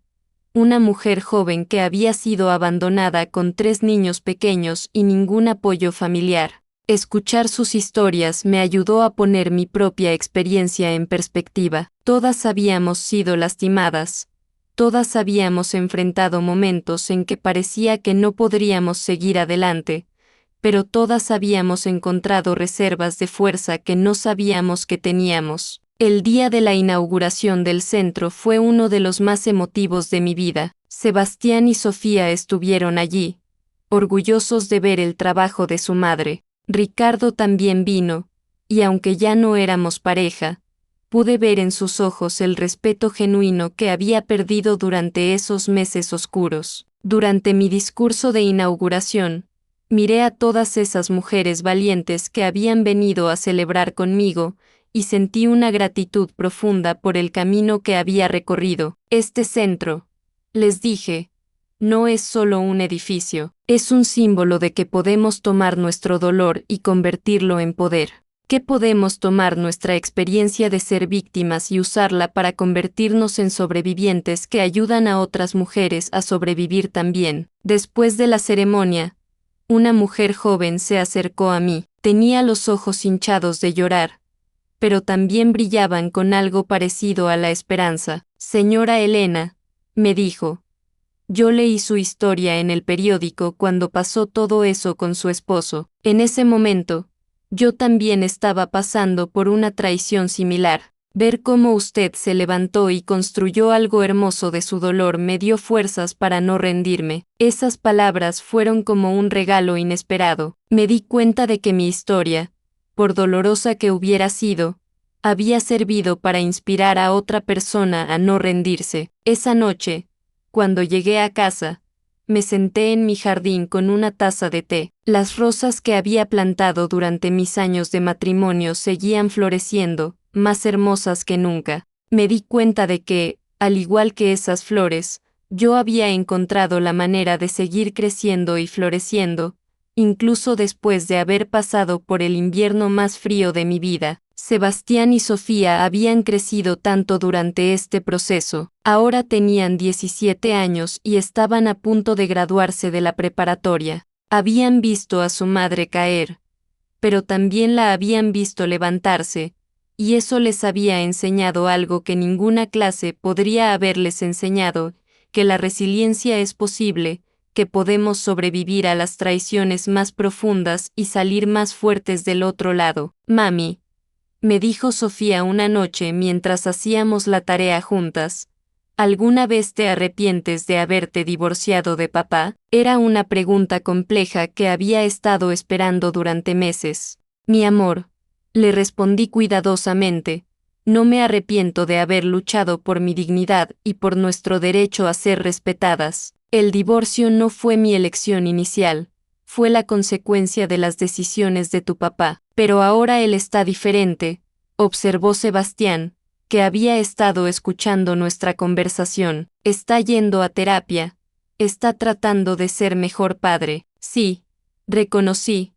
una mujer joven que había sido abandonada con 3 niños pequeños y ningún apoyo familiar. Escuchar sus historias me ayudó a poner mi propia experiencia en perspectiva. Todas habíamos sido lastimadas. Todas habíamos enfrentado momentos en que parecía que no podríamos seguir adelante, pero todas habíamos encontrado reservas de fuerza que no sabíamos que teníamos. El día de la inauguración del centro fue uno de los más emotivos de mi vida. Sebastián y Sofía estuvieron allí, orgullosos de ver el trabajo de su madre. Ricardo también vino, y aunque ya no éramos pareja, pude ver en sus ojos el respeto genuino que había perdido durante esos meses oscuros. Durante mi discurso de inauguración, miré a todas esas mujeres valientes que habían venido a celebrar conmigo, y sentí una gratitud profunda por el camino que había recorrido. Este centro, les dije, no es solo un edificio, es un símbolo de que podemos tomar nuestro dolor y convertirlo en poder. Que podemos tomar nuestra experiencia de ser víctimas y usarla para convertirnos en sobrevivientes que ayudan a otras mujeres a sobrevivir también. Después de la ceremonia, una mujer joven se acercó a mí. Tenía los ojos hinchados de llorar, pero también brillaban con algo parecido a la esperanza. Señora Elena, me dijo, yo leí su historia en el periódico cuando pasó todo eso con su esposo. En ese momento, yo también estaba pasando por una traición similar. Ver cómo usted se levantó y construyó algo hermoso de su dolor me dio fuerzas para no rendirme. Esas palabras fueron como un regalo inesperado. Me di cuenta de que mi historia, por dolorosa que hubiera sido, había servido para inspirar a otra persona a no rendirse. Esa noche, cuando llegué a casa, me senté en mi jardín con una taza de té. Las rosas que había plantado durante mis años de matrimonio seguían floreciendo, más hermosas que nunca. Me di cuenta de que, al igual que esas flores, Yo había encontrado la manera de seguir creciendo y floreciendo, incluso después de haber pasado por el invierno más frío de mi vida. Sebastián y Sofía habían crecido tanto durante este proceso. Ahora tenían 17 años y estaban a punto de graduarse de la preparatoria. Habían visto a su madre caer, pero también la habían visto levantarse, y eso les había enseñado algo que ninguna clase podría haberles enseñado, que la resiliencia es posible, que podemos sobrevivir a las traiciones más profundas y salir más fuertes del otro lado. Mami, me dijo Sofía una noche mientras hacíamos la tarea juntas, ¿alguna vez te arrepientes de haberte divorciado de papá? Era una pregunta compleja que había estado esperando durante meses. Mi amor, le respondí cuidadosamente, no me arrepiento de haber luchado por mi dignidad y por nuestro derecho a ser respetadas. El divorcio no fue mi elección inicial, fue la consecuencia de las decisiones de tu papá, pero ahora él está diferente, observó Sebastián, que había estado escuchando nuestra conversación. Está yendo a terapia, está tratando de ser mejor padre. Sí, reconocí.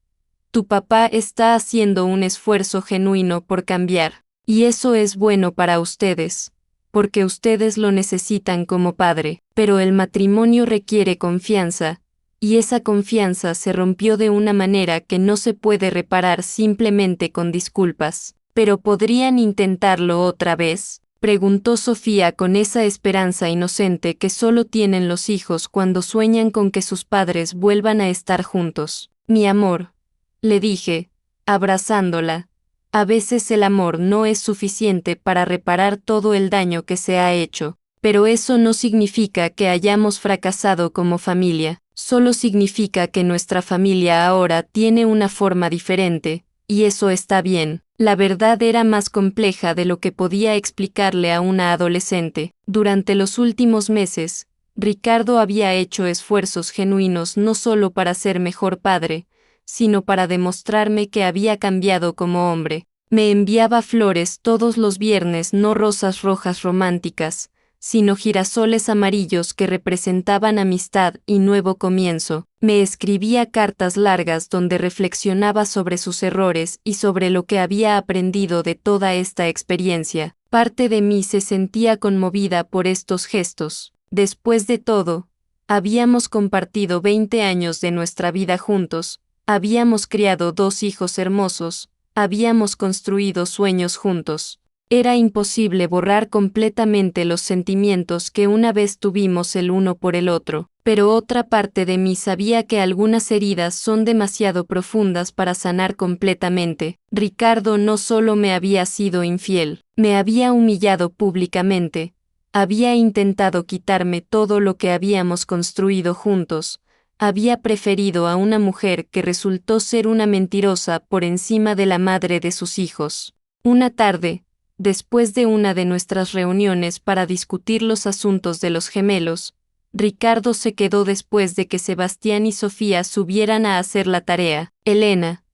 Tu papá está haciendo un esfuerzo genuino por cambiar, y eso es bueno para ustedes, porque ustedes lo necesitan como padre, pero el matrimonio requiere confianza, y esa confianza se rompió de una manera que no se puede reparar simplemente con disculpas. ¿Pero podrían intentarlo otra vez?, preguntó Sofía con esa esperanza inocente que solo tienen los hijos cuando sueñan con que sus padres vuelvan a estar juntos. Mi amor, le dije, abrazándola, a veces el amor no es suficiente para reparar todo el daño que se ha hecho, pero eso no significa que hayamos fracasado como familia, solo significa que nuestra familia ahora tiene una forma diferente, y eso está bien. La verdad era más compleja de lo que podía explicarle a una adolescente. Durante los últimos meses, Ricardo había hecho esfuerzos genuinos no solo para ser mejor padre, sino para demostrarme que había cambiado como hombre. Me enviaba flores todos los viernes, no rosas rojas románticas, sino girasoles amarillos que representaban amistad y nuevo comienzo. Me escribía cartas largas donde reflexionaba sobre sus errores y sobre lo que había aprendido de toda esta experiencia. Parte de mí se sentía conmovida por estos gestos. Después de todo, habíamos compartido 20 años de nuestra vida juntos, habíamos criado 2 hijos hermosos, habíamos construido sueños juntos. Era imposible borrar completamente los sentimientos que una vez tuvimos el uno por el otro, pero otra parte de mí sabía que algunas heridas son demasiado profundas para sanar completamente. Ricardo no solo me había sido infiel, me había humillado públicamente, había intentado quitarme todo lo que habíamos construido juntos, había preferido a una mujer que resultó ser una mentirosa por encima de la madre de sus hijos. Una tarde, después de una de nuestras reuniones para discutir los asuntos de los gemelos, Ricardo se quedó después de que Sebastián y Sofía subieran a hacer la tarea. Elena,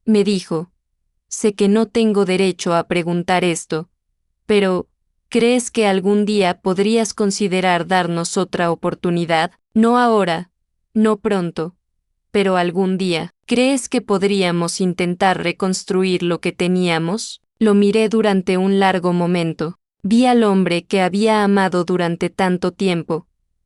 me dijo, sé que no tengo derecho a preguntar esto, pero, ¿crees que algún día podrías considerar darnos otra oportunidad? No ahora, no pronto, pero algún día. ¿Crees que podríamos intentar reconstruir lo que teníamos? Lo miré durante un largo momento. Vi al hombre que había amado durante tanto tiempo,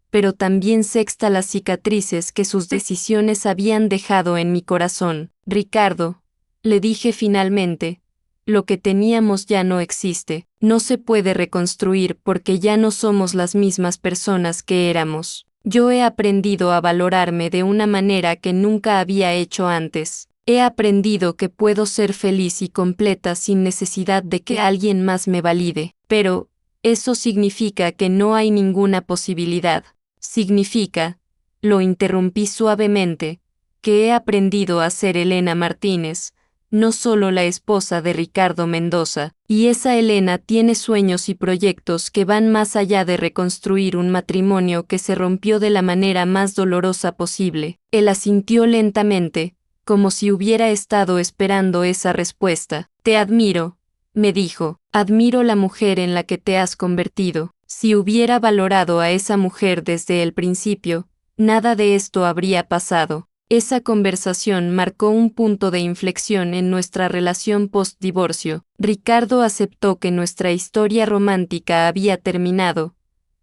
pero también sexta las cicatrices que sus decisiones habían dejado en mi corazón. Ricardo, le dije finalmente, lo que teníamos ya no existe, no se puede reconstruir porque ya no somos las mismas personas que éramos. Yo he aprendido a valorarme de una manera que nunca había hecho antes. He aprendido que puedo ser feliz y completa sin necesidad de que alguien más me valide, pero eso significa que no hay ninguna posibilidad. Significa, lo interrumpí suavemente, que he aprendido a ser Elena Martínez, no solo la esposa de Ricardo Mendoza, y esa Elena tiene sueños y proyectos que van más allá de reconstruir un matrimonio que se rompió de la manera más dolorosa posible. Él asintió lentamente, como si hubiera estado esperando esa respuesta. Te admiro, me dijo, admiro la mujer en la que te has convertido. Si hubiera valorado a esa mujer desde el principio, nada de esto habría pasado. Esa conversación marcó un punto de inflexión en nuestra relación post-divorcio. Ricardo aceptó que nuestra historia romántica había terminado,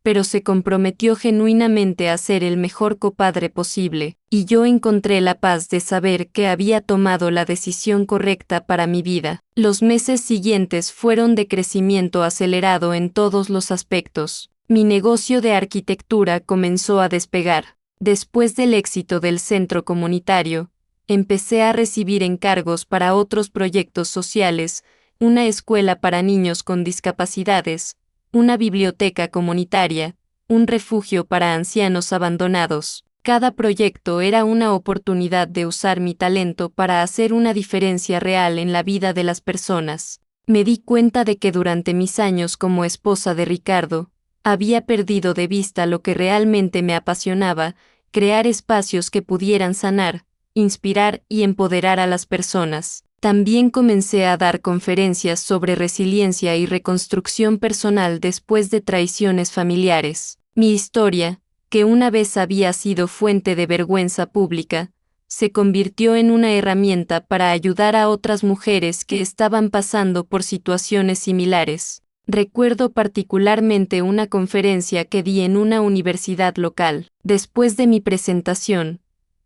pero se comprometió genuinamente a ser el mejor copadre posible, y yo encontré la paz de saber que había tomado la decisión correcta para mi vida. Los meses siguientes fueron de crecimiento acelerado en todos los aspectos. Mi negocio de arquitectura comenzó a despegar. Después del éxito del centro comunitario, empecé a recibir encargos para otros proyectos sociales, una escuela para niños con discapacidades, una biblioteca comunitaria, un refugio para ancianos abandonados. Cada proyecto era una oportunidad de usar mi talento para hacer una diferencia real en la vida de las personas. Me di cuenta de que durante mis años como esposa de Ricardo, había perdido de vista lo que realmente me apasionaba: crear espacios que pudieran sanar, inspirar y empoderar a las personas. También comencé a dar conferencias sobre resiliencia y reconstrucción personal después de traiciones familiares. Mi historia, que una vez había sido fuente de vergüenza pública, se convirtió en una herramienta para ayudar a otras mujeres que estaban pasando por situaciones similares. Recuerdo particularmente una conferencia que di en una universidad local. Después de mi presentación,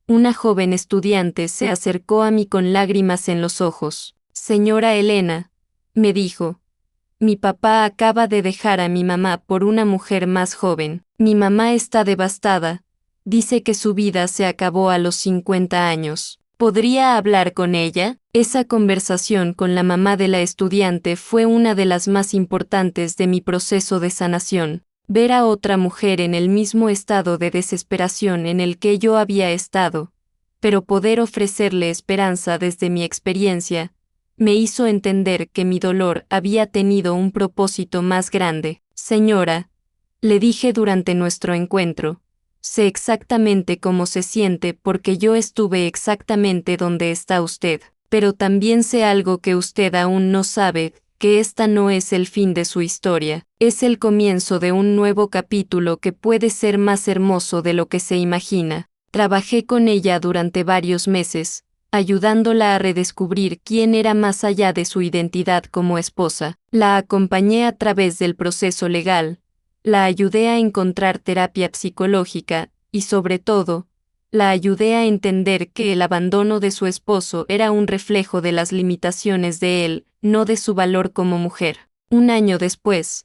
una joven estudiante se acercó a mí con lágrimas en los ojos. «Señora Elena», me dijo, «mi papá acaba de dejar a mi mamá por una mujer más joven. Mi mamá está devastada. Dice que su vida se acabó a los 50 años. ¿Podría hablar con ella?». Esa conversación con la mamá de la estudiante fue una de las más importantes de mi proceso de sanación. Ver a otra mujer en el mismo estado de desesperación en el que yo había estado, pero poder ofrecerle esperanza desde mi experiencia, me hizo entender que mi dolor había tenido un propósito más grande. «Señora», le dije durante nuestro encuentro, «sé exactamente cómo se siente porque yo estuve exactamente donde está usted, pero también sé algo que usted aún no sabe, que esta no es el fin de su historia, es el comienzo de un nuevo capítulo que puede ser más hermoso de lo que se imagina». Trabajé con ella durante varios meses, ayudándola a redescubrir quién era más allá de su identidad como esposa. La acompañé a través del proceso legal, la ayudé a encontrar terapia psicológica y, sobre todo, la ayudé a entender que el abandono de su esposo era un reflejo de las limitaciones de él, no de su valor como mujer. Un año después,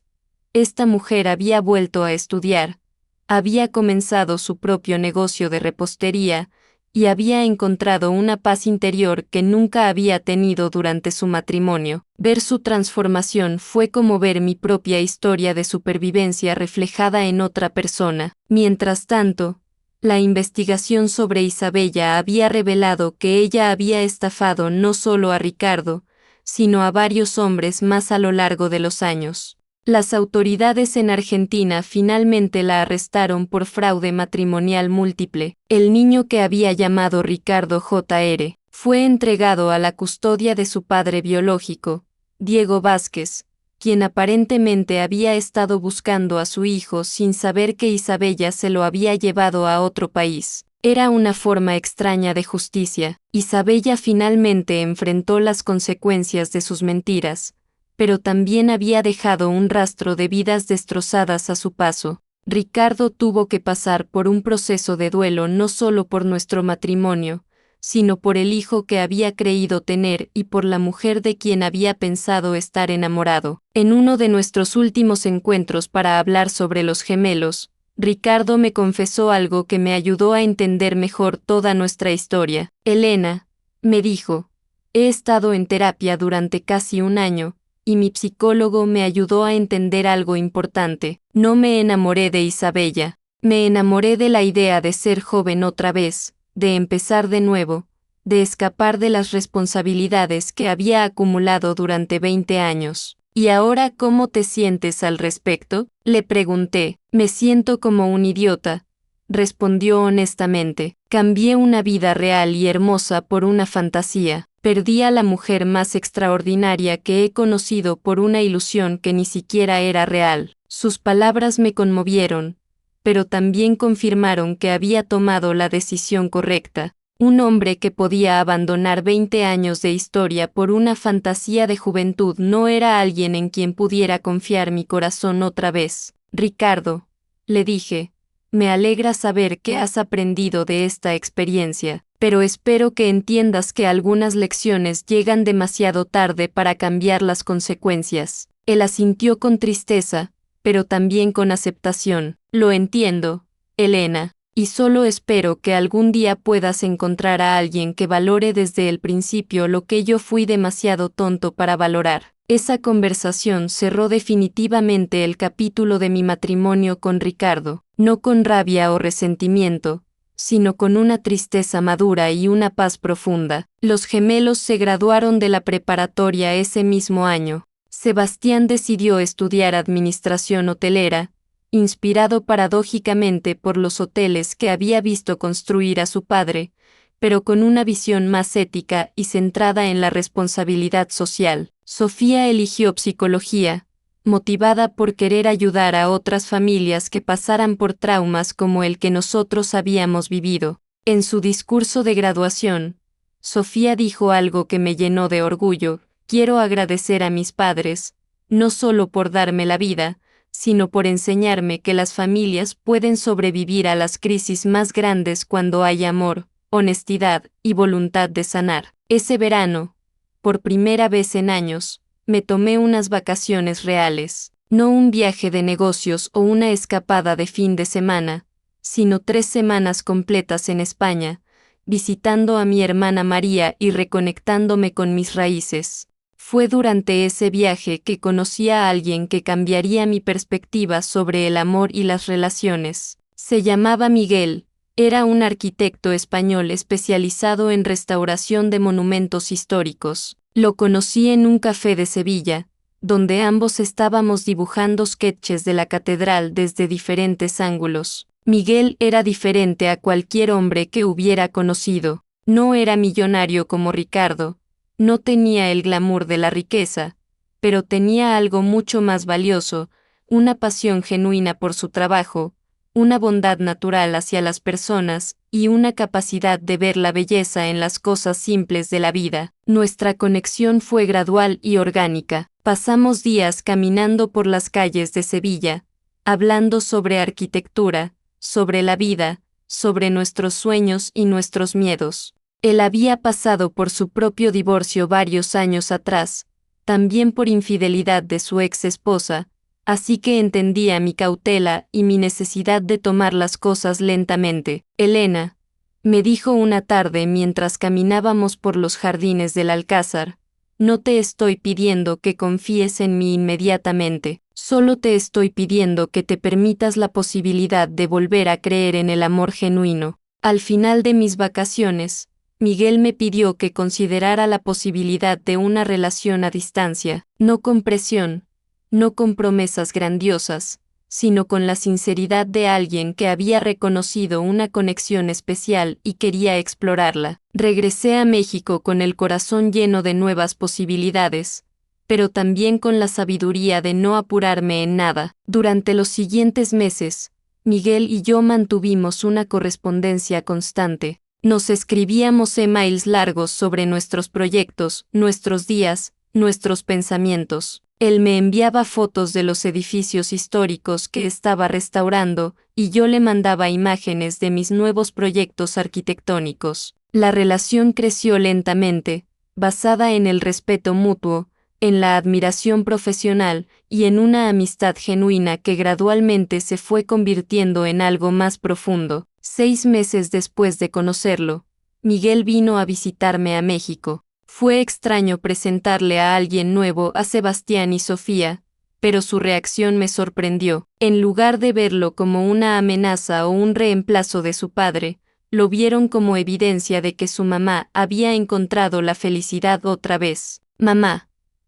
esta mujer había vuelto a estudiar, había comenzado su propio negocio de repostería y había encontrado una paz interior que nunca había tenido durante su matrimonio. Ver su transformación fue como ver mi propia historia de supervivencia reflejada en otra persona. Mientras tanto, la investigación sobre Isabella había revelado que ella había estafado no solo a Ricardo, sino a varios hombres más a lo largo de los años. Las autoridades en Argentina finalmente la arrestaron por fraude matrimonial múltiple. El niño, que había llamado Ricardo Jr., fue entregado a la custodia de su padre biológico, Diego Vázquez, quien aparentemente había estado buscando a su hijo sin saber que Isabella se lo había llevado a otro país. Era una forma extraña de justicia. Isabella finalmente enfrentó las consecuencias de sus mentiras, pero también había dejado un rastro de vidas destrozadas a su paso. Ricardo tuvo que pasar por un proceso de duelo no solo por nuestro matrimonio, sino por el hijo que había creído tener y por la mujer de quien había pensado estar enamorado. En uno de nuestros últimos encuentros para hablar sobre los gemelos, Ricardo me confesó algo que me ayudó a entender mejor toda nuestra historia. «Elena», me dijo, «he estado en terapia durante casi un año, y mi psicólogo me ayudó a entender algo importante. No me enamoré de Isabella, me enamoré de la idea de ser joven otra vez, de empezar de nuevo, de escapar de las responsabilidades que había acumulado durante 20 años. ¿Y ahora cómo te sientes al respecto?», le pregunté. «Me siento como un idiota», respondió honestamente. Cambié una vida real y hermosa por una fantasía. Perdí a la mujer más extraordinaria que he conocido por una ilusión que ni siquiera era real. Sus palabras me conmovieron, pero también confirmaron que había tomado la decisión correcta. Un hombre que podía abandonar 20 años de historia por una fantasía de juventud no era alguien en quien pudiera confiar mi corazón otra vez. Ricardo, le dije, me alegra saber que has aprendido de esta experiencia, pero espero que entiendas que algunas lecciones llegan demasiado tarde para cambiar las consecuencias. Él asintió con tristeza, pero también con aceptación. Lo entiendo, Elena, y solo espero que algún día puedas encontrar a alguien que valore desde el principio lo que yo fui demasiado tonto para valorar. Esa conversación cerró definitivamente el capítulo de mi matrimonio con Ricardo, no con rabia o resentimiento, sino con una tristeza madura y una paz profunda. Los gemelos se graduaron de la preparatoria ese mismo año. Sebastián decidió estudiar administración hotelera, inspirado paradójicamente por los hoteles que había visto construir a su padre, pero con una visión más ética y centrada en la responsabilidad social. Sofía eligió psicología, motivada por querer ayudar a otras familias que pasaran por traumas como el que nosotros habíamos vivido. En su discurso de graduación, Sofía dijo algo que me llenó de orgullo: quiero agradecer a mis padres, no solo por darme la vida, sino por enseñarme que las familias pueden sobrevivir a las crisis más grandes cuando hay amor, honestidad y voluntad de sanar. Ese verano, por primera vez en años, me tomé unas vacaciones reales, no un viaje de negocios o una escapada de fin de semana, sino 3 semanas completas en España, visitando a mi hermana María y reconectándome con mis raíces. Fue durante ese viaje que conocí a alguien que cambiaría mi perspectiva sobre el amor y las relaciones. Se llamaba Miguel, era un arquitecto español especializado en restauración de monumentos históricos. Lo conocí en un café de Sevilla, donde ambos estábamos dibujando sketches de la catedral desde diferentes ángulos. Miguel era diferente a cualquier hombre que hubiera conocido. No era millonario como Ricardo, no tenía el glamour de la riqueza, pero tenía algo mucho más valioso, una pasión genuina por su trabajo, una bondad natural hacia las personas y una capacidad de ver la belleza en las cosas simples de la vida. Nuestra conexión fue gradual y orgánica. Pasamos días caminando por las calles de Sevilla, hablando sobre arquitectura, sobre la vida, sobre nuestros sueños y nuestros miedos. Él había pasado por su propio divorcio varios años atrás, también por infidelidad de su ex esposa, así que entendía mi cautela y mi necesidad de tomar las cosas lentamente. Elena, me dijo una tarde mientras caminábamos por los jardines del Alcázar, no te estoy pidiendo que confíes en mí inmediatamente, solo te estoy pidiendo que te permitas la posibilidad de volver a creer en el amor genuino. Al final de mis vacaciones, Miguel me pidió que considerara la posibilidad de una relación a distancia, no con presión, no con promesas grandiosas, sino con la sinceridad de alguien que había reconocido una conexión especial y quería explorarla. Regresé a México con el corazón lleno de nuevas posibilidades, pero también con la sabiduría de no apurarme en nada. Durante los siguientes meses, Miguel y yo mantuvimos una correspondencia constante. Nos escribíamos emails largos sobre nuestros proyectos, nuestros días, nuestros pensamientos. Él me enviaba fotos de los edificios históricos que estaba restaurando, y yo le mandaba imágenes de mis nuevos proyectos arquitectónicos. La relación creció lentamente, basada en el respeto mutuo, en la admiración profesional y en una amistad genuina que gradualmente se fue convirtiendo en algo más profundo. 6 meses después de conocerlo, Miguel vino a visitarme a México. Fue extraño presentarle a alguien nuevo a Sebastián y Sofía, pero su reacción me sorprendió. En lugar de verlo como una amenaza o un reemplazo de su padre, lo vieron como evidencia de que su mamá había encontrado la felicidad otra vez. Mamá,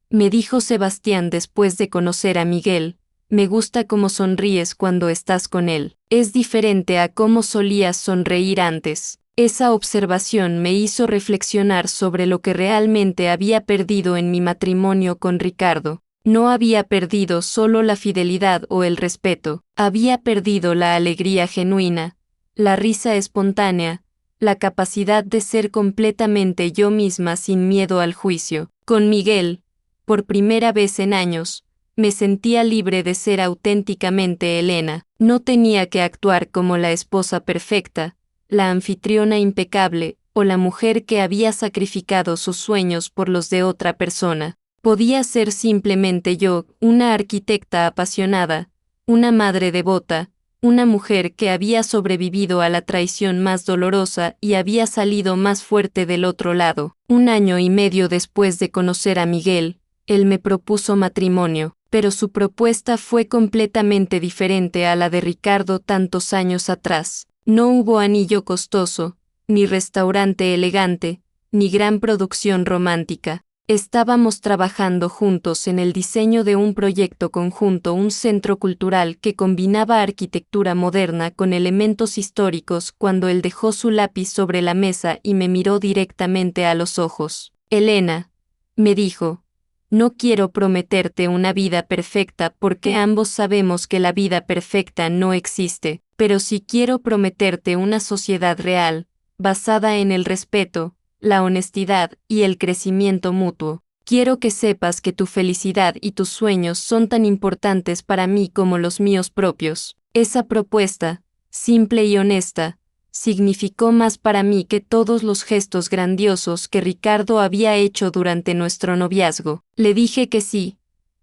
me dijo Sebastián después de conocer a Miguel, me gusta cómo sonríes cuando estás con él. Es diferente a cómo solías sonreír antes. Esa observación me hizo reflexionar sobre lo que realmente había perdido en mi matrimonio con Ricardo. No había perdido solo la fidelidad o el respeto, había perdido la alegría genuina, la risa espontánea, la capacidad de ser completamente yo misma sin miedo al juicio. Con Miguel, por primera vez en años, me sentía libre de ser auténticamente Elena. No tenía que actuar como la esposa perfecta, la anfitriona impecable, o la mujer que había sacrificado sus sueños por los de otra persona. Podía ser simplemente yo, una arquitecta apasionada, una madre devota, una mujer que había sobrevivido a la traición más dolorosa y había salido más fuerte del otro lado. 1 año y medio después de conocer a Miguel, él me propuso matrimonio, pero su propuesta fue completamente diferente a la de Ricardo tantos años atrás. No hubo anillo costoso, ni restaurante elegante, ni gran producción romántica. Estábamos trabajando juntos en el diseño de un proyecto conjunto, un centro cultural que combinaba arquitectura moderna con elementos históricos. Cuando él dejó su lápiz sobre la mesa y me miró directamente a los ojos. Elena, me dijo, no quiero prometerte una vida perfecta porque ambos sabemos que la vida perfecta no existe, pero sí quiero prometerte una sociedad real, basada en el respeto, la honestidad y el crecimiento mutuo. Quiero que sepas que tu felicidad y tus sueños son tan importantes para mí como los míos propios. Esa propuesta, simple y honesta, significó más para mí que todos los gestos grandiosos que Ricardo había hecho durante nuestro noviazgo. Le dije que sí,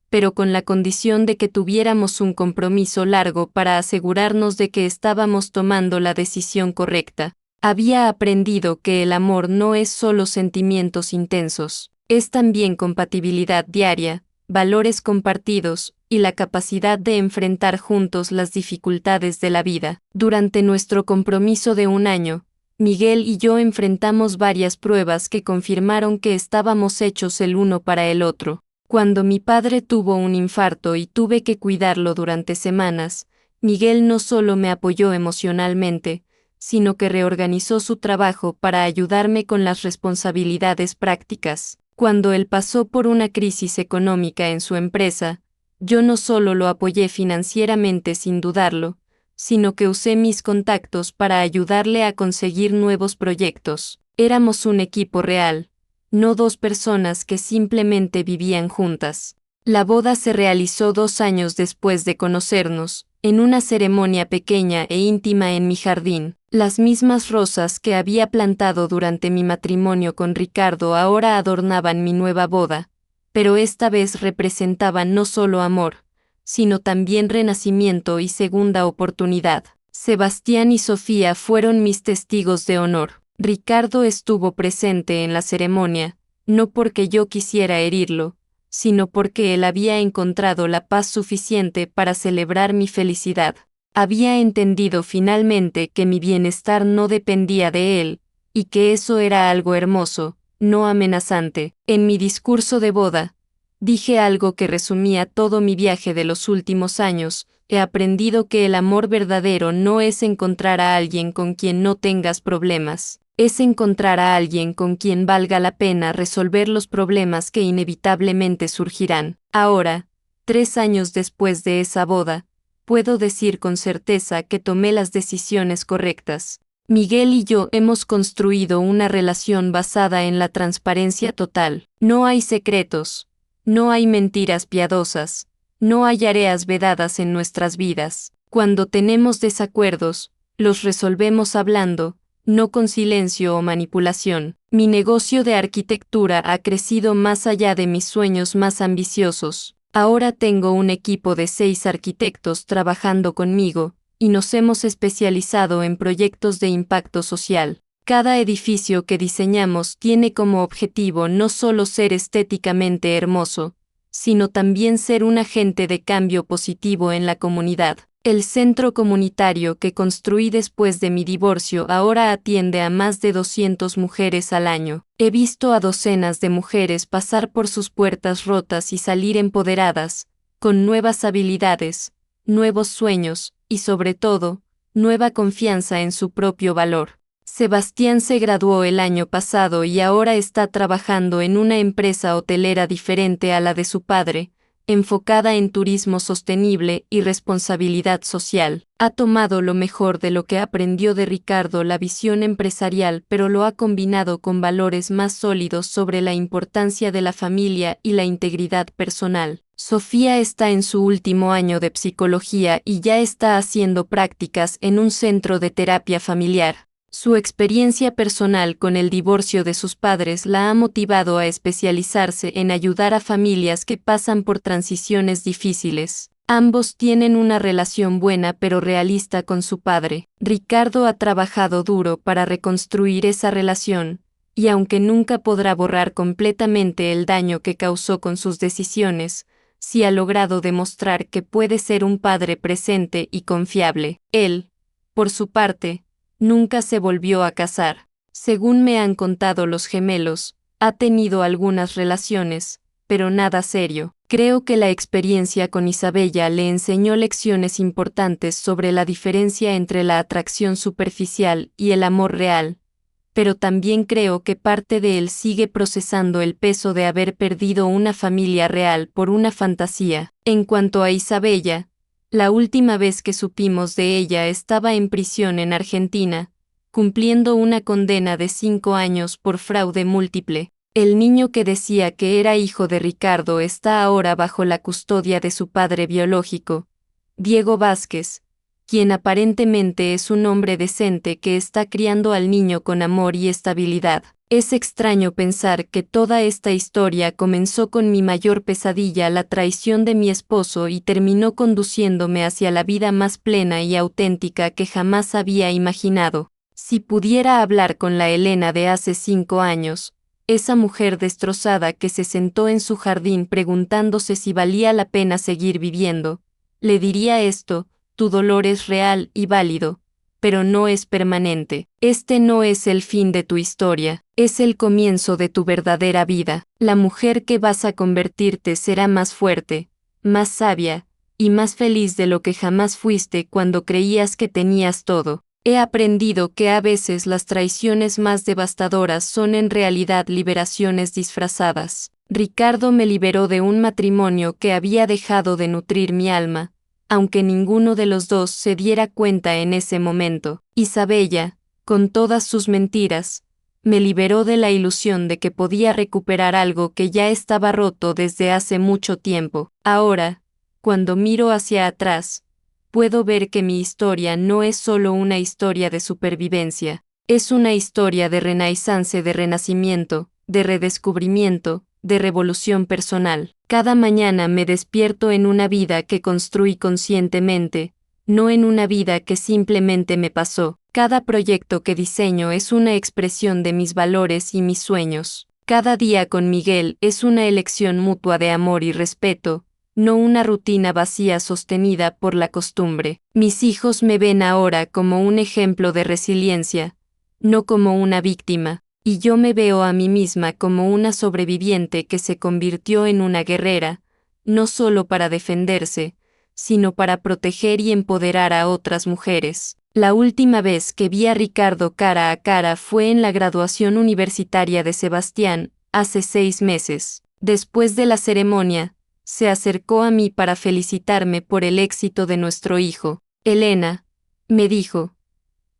pero con la condición de que tuviéramos un compromiso largo para asegurarnos de que estábamos tomando la decisión correcta. Había aprendido que el amor no es solo sentimientos intensos, es también compatibilidad diaria, valores compartidos, y la capacidad de enfrentar juntos las dificultades de la vida. Durante nuestro compromiso de 1 año, Miguel y yo enfrentamos varias pruebas que confirmaron que estábamos hechos el uno para el otro. Cuando mi padre tuvo un infarto y tuve que cuidarlo durante semanas, Miguel no solo me apoyó emocionalmente, sino que reorganizó su trabajo para ayudarme con las responsabilidades prácticas. Cuando él pasó por una crisis económica en su empresa, yo no solo lo apoyé financieramente sin dudarlo, sino que usé mis contactos para ayudarle a conseguir nuevos proyectos. Éramos un equipo real, no dos personas que simplemente vivían juntas. La boda se realizó 2 años después de conocernos, en una ceremonia pequeña e íntima en mi jardín. Las mismas rosas que había plantado durante mi matrimonio con Ricardo ahora adornaban mi nueva boda, pero esta vez representaban no solo amor, sino también renacimiento y segunda oportunidad. Sebastián y Sofía fueron mis testigos de honor. Ricardo estuvo presente en la ceremonia, no porque yo quisiera herirlo, sino porque él había encontrado la paz suficiente para celebrar mi felicidad. Había entendido finalmente que mi bienestar no dependía de él, y que eso era algo hermoso, no amenazante. En mi discurso de boda, dije algo que resumía todo mi viaje de los últimos años. He aprendido que el amor verdadero no es encontrar a alguien con quien no tengas problemas, es encontrar a alguien con quien valga la pena resolver los problemas que inevitablemente surgirán. Ahora, 3 años después de esa boda, puedo decir con certeza que tomé las decisiones correctas. Miguel y yo hemos construido una relación basada en la transparencia total. No hay secretos, no hay mentiras piadosas, no hay áreas vedadas en nuestras vidas. Cuando tenemos desacuerdos, los resolvemos hablando, no con silencio o manipulación. Mi negocio de arquitectura ha crecido más allá de mis sueños más ambiciosos. Ahora tengo un equipo de 6 arquitectos trabajando conmigo, y nos hemos especializado en proyectos de impacto social. Cada edificio que diseñamos tiene como objetivo no solo ser estéticamente hermoso, sino también ser un agente de cambio positivo en la comunidad. El centro comunitario que construí después de mi divorcio ahora atiende a más de 200 mujeres al año. He visto a docenas de mujeres pasar por sus puertas rotas y salir empoderadas, con nuevas habilidades, nuevos sueños, y sobre todo, nueva confianza en su propio valor. Sebastián se graduó el año pasado y ahora está trabajando en una empresa hotelera diferente a la de su padre, enfocada en turismo sostenible y responsabilidad social. Ha tomado lo mejor de lo que aprendió de Ricardo, la visión empresarial, pero lo ha combinado con valores más sólidos sobre la importancia de la familia y la integridad personal. Sofía está en su último año de psicología y ya está haciendo prácticas en un centro de terapia familiar. Su experiencia personal con el divorcio de sus padres la ha motivado a especializarse en ayudar a familias que pasan por transiciones difíciles. Ambos tienen una relación buena pero realista con su padre. Ricardo ha trabajado duro para reconstruir esa relación, y aunque nunca podrá borrar completamente el daño que causó con sus decisiones, sí ha logrado demostrar que puede ser un padre presente y confiable. Él, por su parte, nunca se volvió a casar. Según me han contado los gemelos, ha tenido algunas relaciones, pero nada serio. Creo que la experiencia con Isabella le enseñó lecciones importantes sobre la diferencia entre la atracción superficial y el amor real, pero también creo que parte de él sigue procesando el peso de haber perdido una familia real por una fantasía. En cuanto a Isabella, la última vez que supimos de ella estaba en prisión en Argentina, cumpliendo una condena de 5 años por fraude múltiple. El niño que decía que era hijo de Ricardo está ahora bajo la custodia de su padre biológico, Diego Vázquez, quien aparentemente es un hombre decente que está criando al niño con amor y estabilidad. Es extraño pensar que toda esta historia comenzó con mi mayor pesadilla, la traición de mi esposo, y terminó conduciéndome hacia la vida más plena y auténtica que jamás había imaginado. Si pudiera hablar con la Elena de hace 5 años, esa mujer destrozada que se sentó en su jardín preguntándose si valía la pena seguir viviendo, le diría esto: tu dolor es real y válido, pero no es permanente. Este no es el fin de tu historia, es el comienzo de tu verdadera vida. La mujer que vas a convertirte será más fuerte, más sabia, y más feliz de lo que jamás fuiste cuando creías que tenías todo. He aprendido que a veces las traiciones más devastadoras son en realidad liberaciones disfrazadas. Ricardo me liberó de un matrimonio que había dejado de nutrir mi alma, aunque ninguno de los dos se diera cuenta en ese momento. Isabella, con todas sus mentiras, me liberó de la ilusión de que podía recuperar algo que ya estaba roto desde hace mucho tiempo. Ahora, cuando miro hacia atrás, puedo ver que mi historia no es solo una historia de supervivencia, es una historia de renaissance, de renacimiento, de redescubrimiento, de revolución personal. Cada mañana me despierto en una vida que construí conscientemente, no en una vida que simplemente me pasó. Cada proyecto que diseño es una expresión de mis valores y mis sueños. Cada día con Miguel es una elección mutua de amor y respeto, no una rutina vacía sostenida por la costumbre. Mis hijos me ven ahora como un ejemplo de resiliencia, no como una víctima. Y yo me veo a mí misma como una sobreviviente que se convirtió en una guerrera, no solo para defenderse, sino para proteger y empoderar a otras mujeres. La última vez que vi a Ricardo cara a cara fue en la graduación universitaria de Sebastián, hace 6 meses. Después de la ceremonia, se acercó a mí para felicitarme por el éxito de nuestro hijo. Elena, me dijo,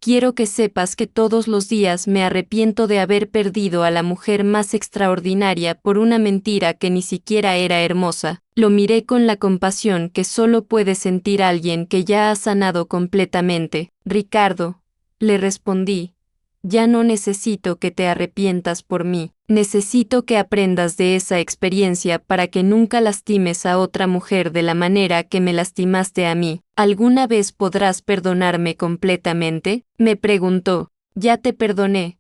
quiero que sepas que todos los días me arrepiento de haber perdido a la mujer más extraordinaria por una mentira que ni siquiera era hermosa. Lo miré con la compasión que solo puede sentir alguien que ya ha sanado completamente. Ricardo, le respondí, ya no necesito que te arrepientas por mí. Necesito que aprendas de esa experiencia para que nunca lastimes a otra mujer de la manera que me lastimaste a mí. ¿Alguna vez podrás perdonarme completamente?, me preguntó. Ya te perdoné,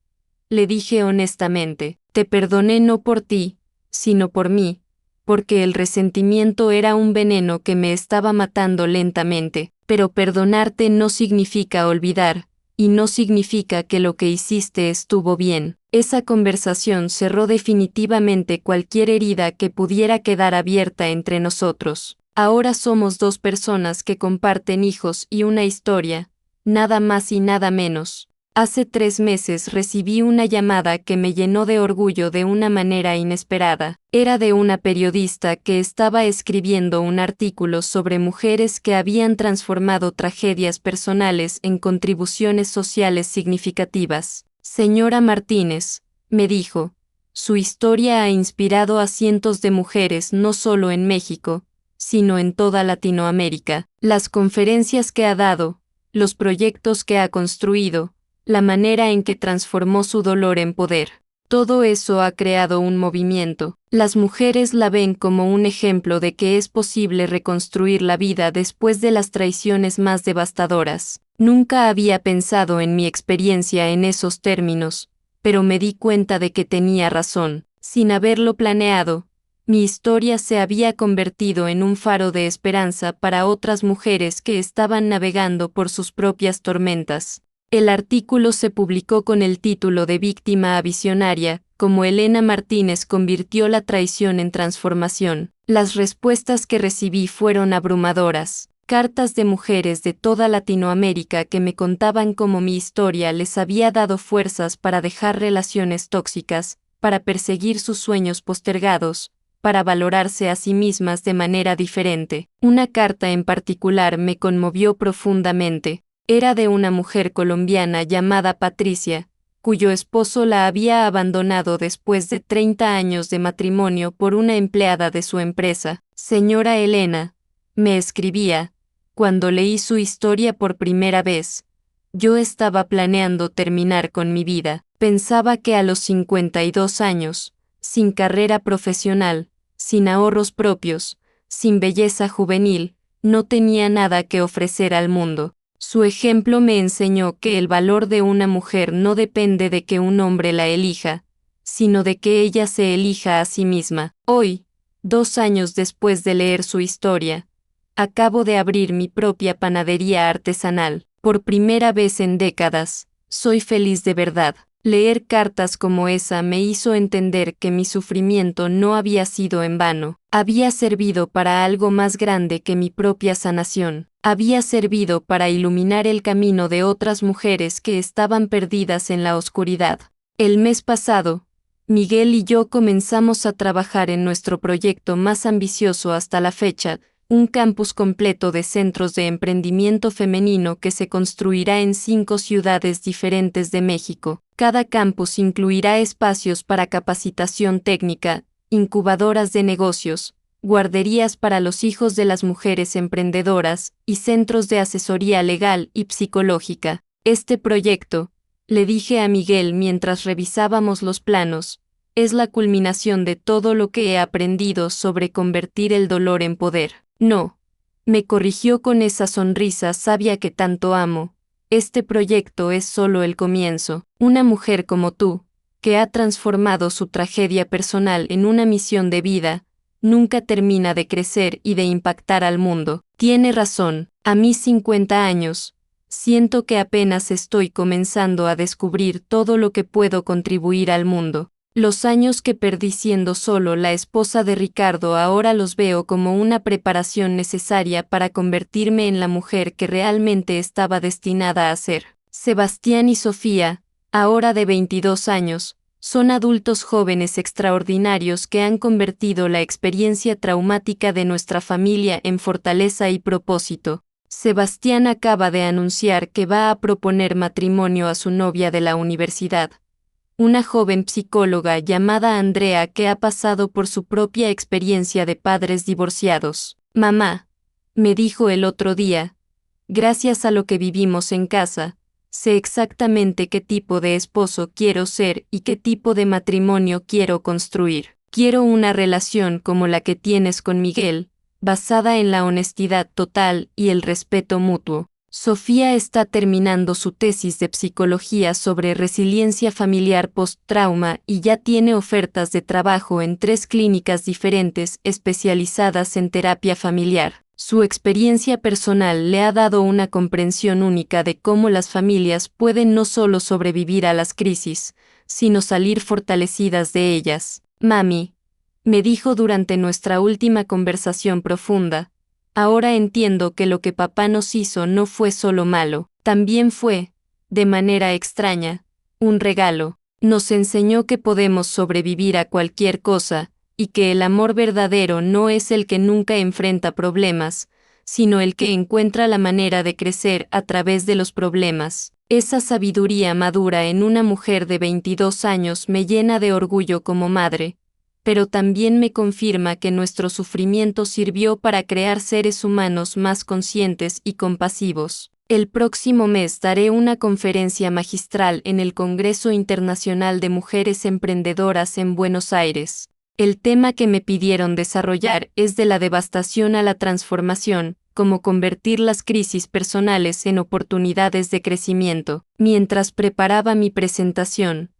le dije honestamente. Te perdoné no por ti, sino por mí, porque el resentimiento era un veneno que me estaba matando lentamente. Pero perdonarte no significa olvidar, y no significa que lo que hiciste estuvo bien. Esa conversación cerró definitivamente cualquier herida que pudiera quedar abierta entre nosotros. Ahora somos dos personas que comparten hijos y una historia, nada más y nada menos. Hace 3 meses recibí una llamada que me llenó de orgullo de una manera inesperada. Era de una periodista que estaba escribiendo un artículo sobre mujeres que habían transformado tragedias personales en contribuciones sociales significativas. Señora Martínez, me dijo, su historia ha inspirado a cientos de mujeres no solo en México, sino en toda Latinoamérica. Las conferencias que ha dado, los proyectos que ha construido, la manera en que transformó su dolor en poder. Todo eso ha creado un movimiento. Las mujeres la ven como un ejemplo de que es posible reconstruir la vida después de las traiciones más devastadoras. Nunca había pensado en mi experiencia en esos términos, pero me di cuenta de que tenía razón. Sin haberlo planeado, mi historia se había convertido en un faro de esperanza para otras mujeres que estaban navegando por sus propias tormentas. El artículo se publicó con el título de Víctima a Visionaria, cómo Elena Martínez convirtió la traición en transformación. Las respuestas que recibí fueron abrumadoras. Cartas de mujeres de toda Latinoamérica que me contaban cómo mi historia les había dado fuerzas para dejar relaciones tóxicas, para perseguir sus sueños postergados, para valorarse a sí mismas de manera diferente. Una carta en particular me conmovió profundamente. Era de una mujer colombiana llamada Patricia, cuyo esposo la había abandonado después de 30 años de matrimonio por una empleada de su empresa. Señora Elena, me escribía, cuando leí su historia por primera vez, yo estaba planeando terminar con mi vida. Pensaba que a los 52 años, sin carrera profesional, sin ahorros propios, sin belleza juvenil, no tenía nada que ofrecer al mundo. Su ejemplo me enseñó que el valor de una mujer no depende de que un hombre la elija, sino de que ella se elija a sí misma. Hoy, 2 años después de leer su historia, acabo de abrir mi propia panadería artesanal. Por primera vez en décadas, soy feliz de verdad. Leer cartas como esa me hizo entender que mi sufrimiento no había sido en vano. Había servido para algo más grande que mi propia sanación. Había servido para iluminar el camino de otras mujeres que estaban perdidas en la oscuridad. El mes pasado, Miguel y yo comenzamos a trabajar en nuestro proyecto más ambicioso hasta la fecha, un campus completo de centros de emprendimiento femenino que se construirá en 5 ciudades diferentes de México. Cada campus incluirá espacios para capacitación técnica, incubadoras de negocios, guarderías para los hijos de las mujeres emprendedoras y centros de asesoría legal y psicológica. Este proyecto, le dije a Miguel mientras revisábamos los planos, es la culminación de todo lo que he aprendido sobre convertir el dolor en poder. No, me corrigió con esa sonrisa sabia que tanto amo. Este proyecto es solo el comienzo. Una mujer como tú, que ha transformado su tragedia personal en una misión de vida, nunca termina de crecer y de impactar al mundo. Tiene razón, a mis 50 años, siento que apenas estoy comenzando a descubrir todo lo que puedo contribuir al mundo. Los años que perdí siendo solo la esposa de Ricardo ahora los veo como una preparación necesaria para convertirme en la mujer que realmente estaba destinada a ser. Sebastián y Sofía, ahora de 22 años, son adultos jóvenes extraordinarios que han convertido la experiencia traumática de nuestra familia en fortaleza y propósito. Sebastián acaba de anunciar que va a proponer matrimonio a su novia de la universidad, una joven psicóloga llamada Andrea que ha pasado por su propia experiencia de padres divorciados. Mamá, me dijo el otro día, gracias a lo que vivimos en casa, sé exactamente qué tipo de esposo quiero ser y qué tipo de matrimonio quiero construir. Quiero una relación como la que tienes con Miguel, basada en la honestidad total y el respeto mutuo. Sofía está terminando su tesis de psicología sobre resiliencia familiar post-trauma y ya tiene ofertas de trabajo en 3 clínicas diferentes especializadas en terapia familiar. Su experiencia personal le ha dado una comprensión única de cómo las familias pueden no solo sobrevivir a las crisis, sino salir fortalecidas de ellas. Mami, me dijo durante nuestra última conversación profunda, Ahora entiendo que lo que papá nos hizo no fue solo malo, también fue, de manera extraña, un regalo. Nos enseñó que podemos sobrevivir a cualquier cosa, y que el amor verdadero no es el que nunca enfrenta problemas, sino el que encuentra la manera de crecer a través de los problemas. Esa sabiduría madura en una mujer de 22 años me llena de orgullo como madre, pero también me confirma que nuestro sufrimiento sirvió para crear seres humanos más conscientes y compasivos. El próximo mes daré una conferencia magistral en el Congreso Internacional de Mujeres Emprendedoras en Buenos Aires. El tema que me pidieron desarrollar es de la devastación a la transformación, cómo convertir las crisis personales en oportunidades de crecimiento. Mientras preparaba mi presentación,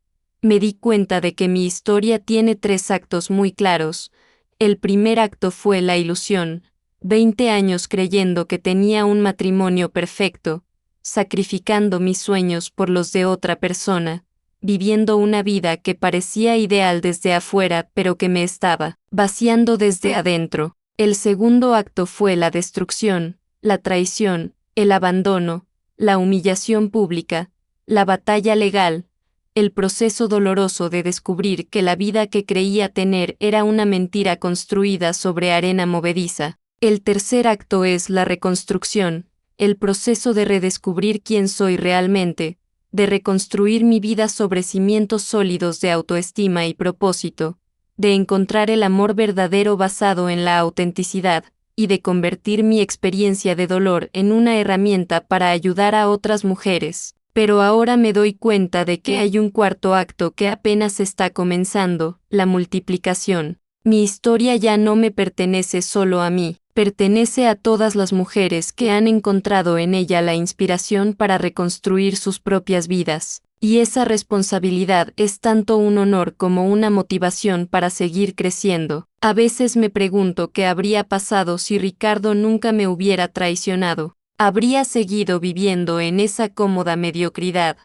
me di cuenta de que mi historia tiene 3 actos muy claros. El primer acto fue la ilusión, 20 años creyendo que tenía un matrimonio perfecto, sacrificando mis sueños por los de otra persona, viviendo una vida que parecía ideal desde afuera pero que me estaba vaciando desde adentro. El segundo acto fue la destrucción, la traición, el abandono, la humillación pública, la batalla legal, el proceso doloroso de descubrir que la vida que creía tener era una mentira construida sobre arena movediza. El tercer acto es la reconstrucción, el proceso de redescubrir quién soy realmente, de reconstruir mi vida sobre cimientos sólidos de autoestima y propósito, de encontrar el amor verdadero basado en la autenticidad, y de convertir mi experiencia de dolor en una herramienta para ayudar a otras mujeres. Pero ahora me doy cuenta de que hay un cuarto acto que apenas está comenzando, la multiplicación. Mi historia ya no me pertenece solo a mí, pertenece a todas las mujeres que han encontrado en ella la inspiración para reconstruir sus propias vidas. Y esa responsabilidad es tanto un honor como una motivación para seguir creciendo. A veces me pregunto qué habría pasado si Ricardo nunca me hubiera traicionado. Habría seguido viviendo en esa cómoda mediocridad,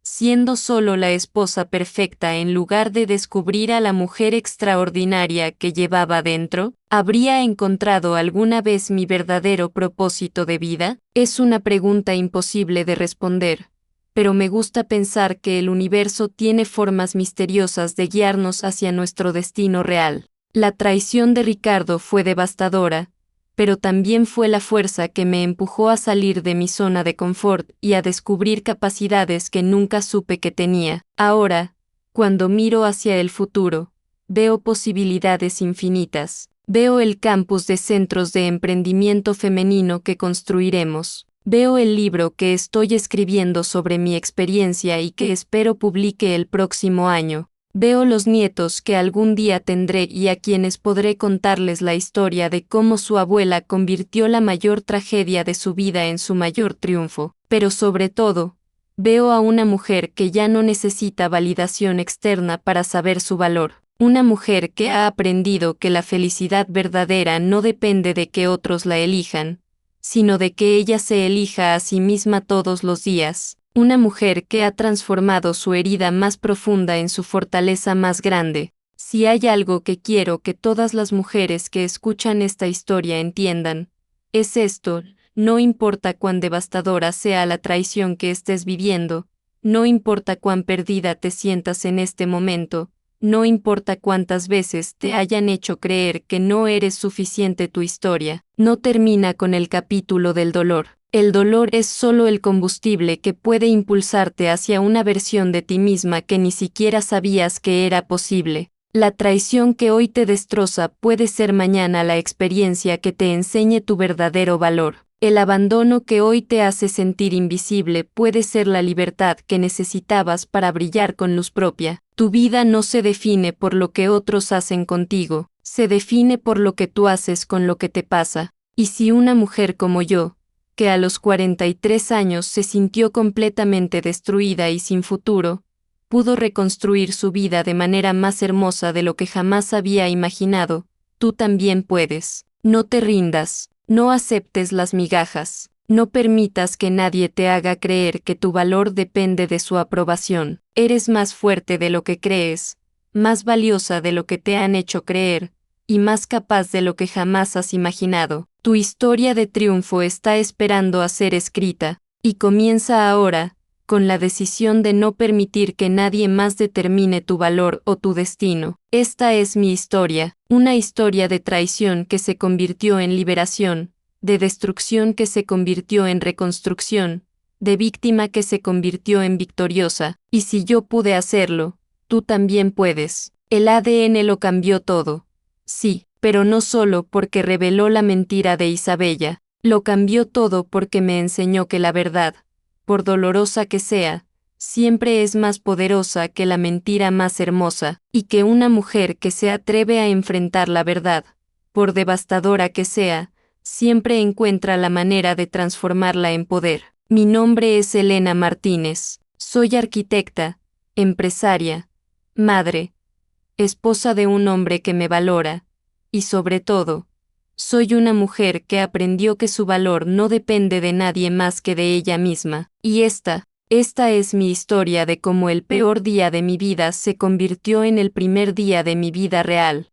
siendo solo la esposa perfecta en lugar de descubrir a la mujer extraordinaria que llevaba dentro. ¿Habría encontrado alguna vez mi verdadero propósito de vida? Es una pregunta imposible de responder, pero me gusta pensar que el universo tiene formas misteriosas de guiarnos hacia nuestro destino real. La traición de Ricardo fue devastadora, pero también fue la fuerza que me empujó a salir de mi zona de confort y a descubrir capacidades que nunca supe que tenía. Ahora, cuando miro hacia el futuro, veo posibilidades infinitas. Veo el campus de centros de emprendimiento femenino que construiremos. Veo el libro que estoy escribiendo sobre mi experiencia y que espero publique el próximo año. Veo los nietos que algún día tendré y a quienes podré contarles la historia de cómo su abuela convirtió la mayor tragedia de su vida en su mayor triunfo. Pero sobre todo, veo a una mujer que ya no necesita validación externa para saber su valor. Una mujer que ha aprendido que la felicidad verdadera no depende de que otros la elijan, sino de que ella se elija a sí misma todos los días. Una mujer que ha transformado su herida más profunda en su fortaleza más grande. Si hay algo que quiero que todas las mujeres que escuchan esta historia entiendan, es esto: no importa cuán devastadora sea la traición que estés viviendo, no importa cuán perdida te sientas en este momento, no importa cuántas veces te hayan hecho creer que no eres suficiente, tu historia no termina con el capítulo del dolor. El dolor es solo el combustible que puede impulsarte hacia una versión de ti misma que ni siquiera sabías que era posible. La traición que hoy te destroza puede ser mañana la experiencia que te enseñe tu verdadero valor. El abandono que hoy te hace sentir invisible puede ser la libertad que necesitabas para brillar con luz propia. Tu vida no se define por lo que otros hacen contigo, se define por lo que tú haces con lo que te pasa. Y si una mujer como yo, que a los 43 años se sintió completamente destruida y sin futuro, pudo reconstruir su vida de manera más hermosa de lo que jamás había imaginado, tú también puedes. No te rindas, no aceptes las migajas, no permitas que nadie te haga creer que tu valor depende de su aprobación. Eres más fuerte de lo que crees, más valiosa de lo que te han hecho creer, y más capaz de lo que jamás has imaginado. Tu historia de triunfo está esperando a ser escrita, y comienza ahora, con la decisión de no permitir que nadie más determine tu valor o tu destino. Esta es mi historia, una historia de traición que se convirtió en liberación, de destrucción que se convirtió en reconstrucción, de víctima que se convirtió en victoriosa, y si yo pude hacerlo, tú también puedes. El ADN lo cambió todo. Sí, pero no solo porque reveló la mentira de Isabella, lo cambió todo porque me enseñó que la verdad, por dolorosa que sea, siempre es más poderosa que la mentira más hermosa, y que una mujer que se atreve a enfrentar la verdad, por devastadora que sea, siempre encuentra la manera de transformarla en poder. Mi nombre es Elena Martínez, soy arquitecta, empresaria, madre, esposa de un hombre que me valora, y sobre todo, soy una mujer que aprendió que su valor no depende de nadie más que de ella misma, y esta es mi historia de cómo el peor día de mi vida se convirtió en el primer día de mi vida real.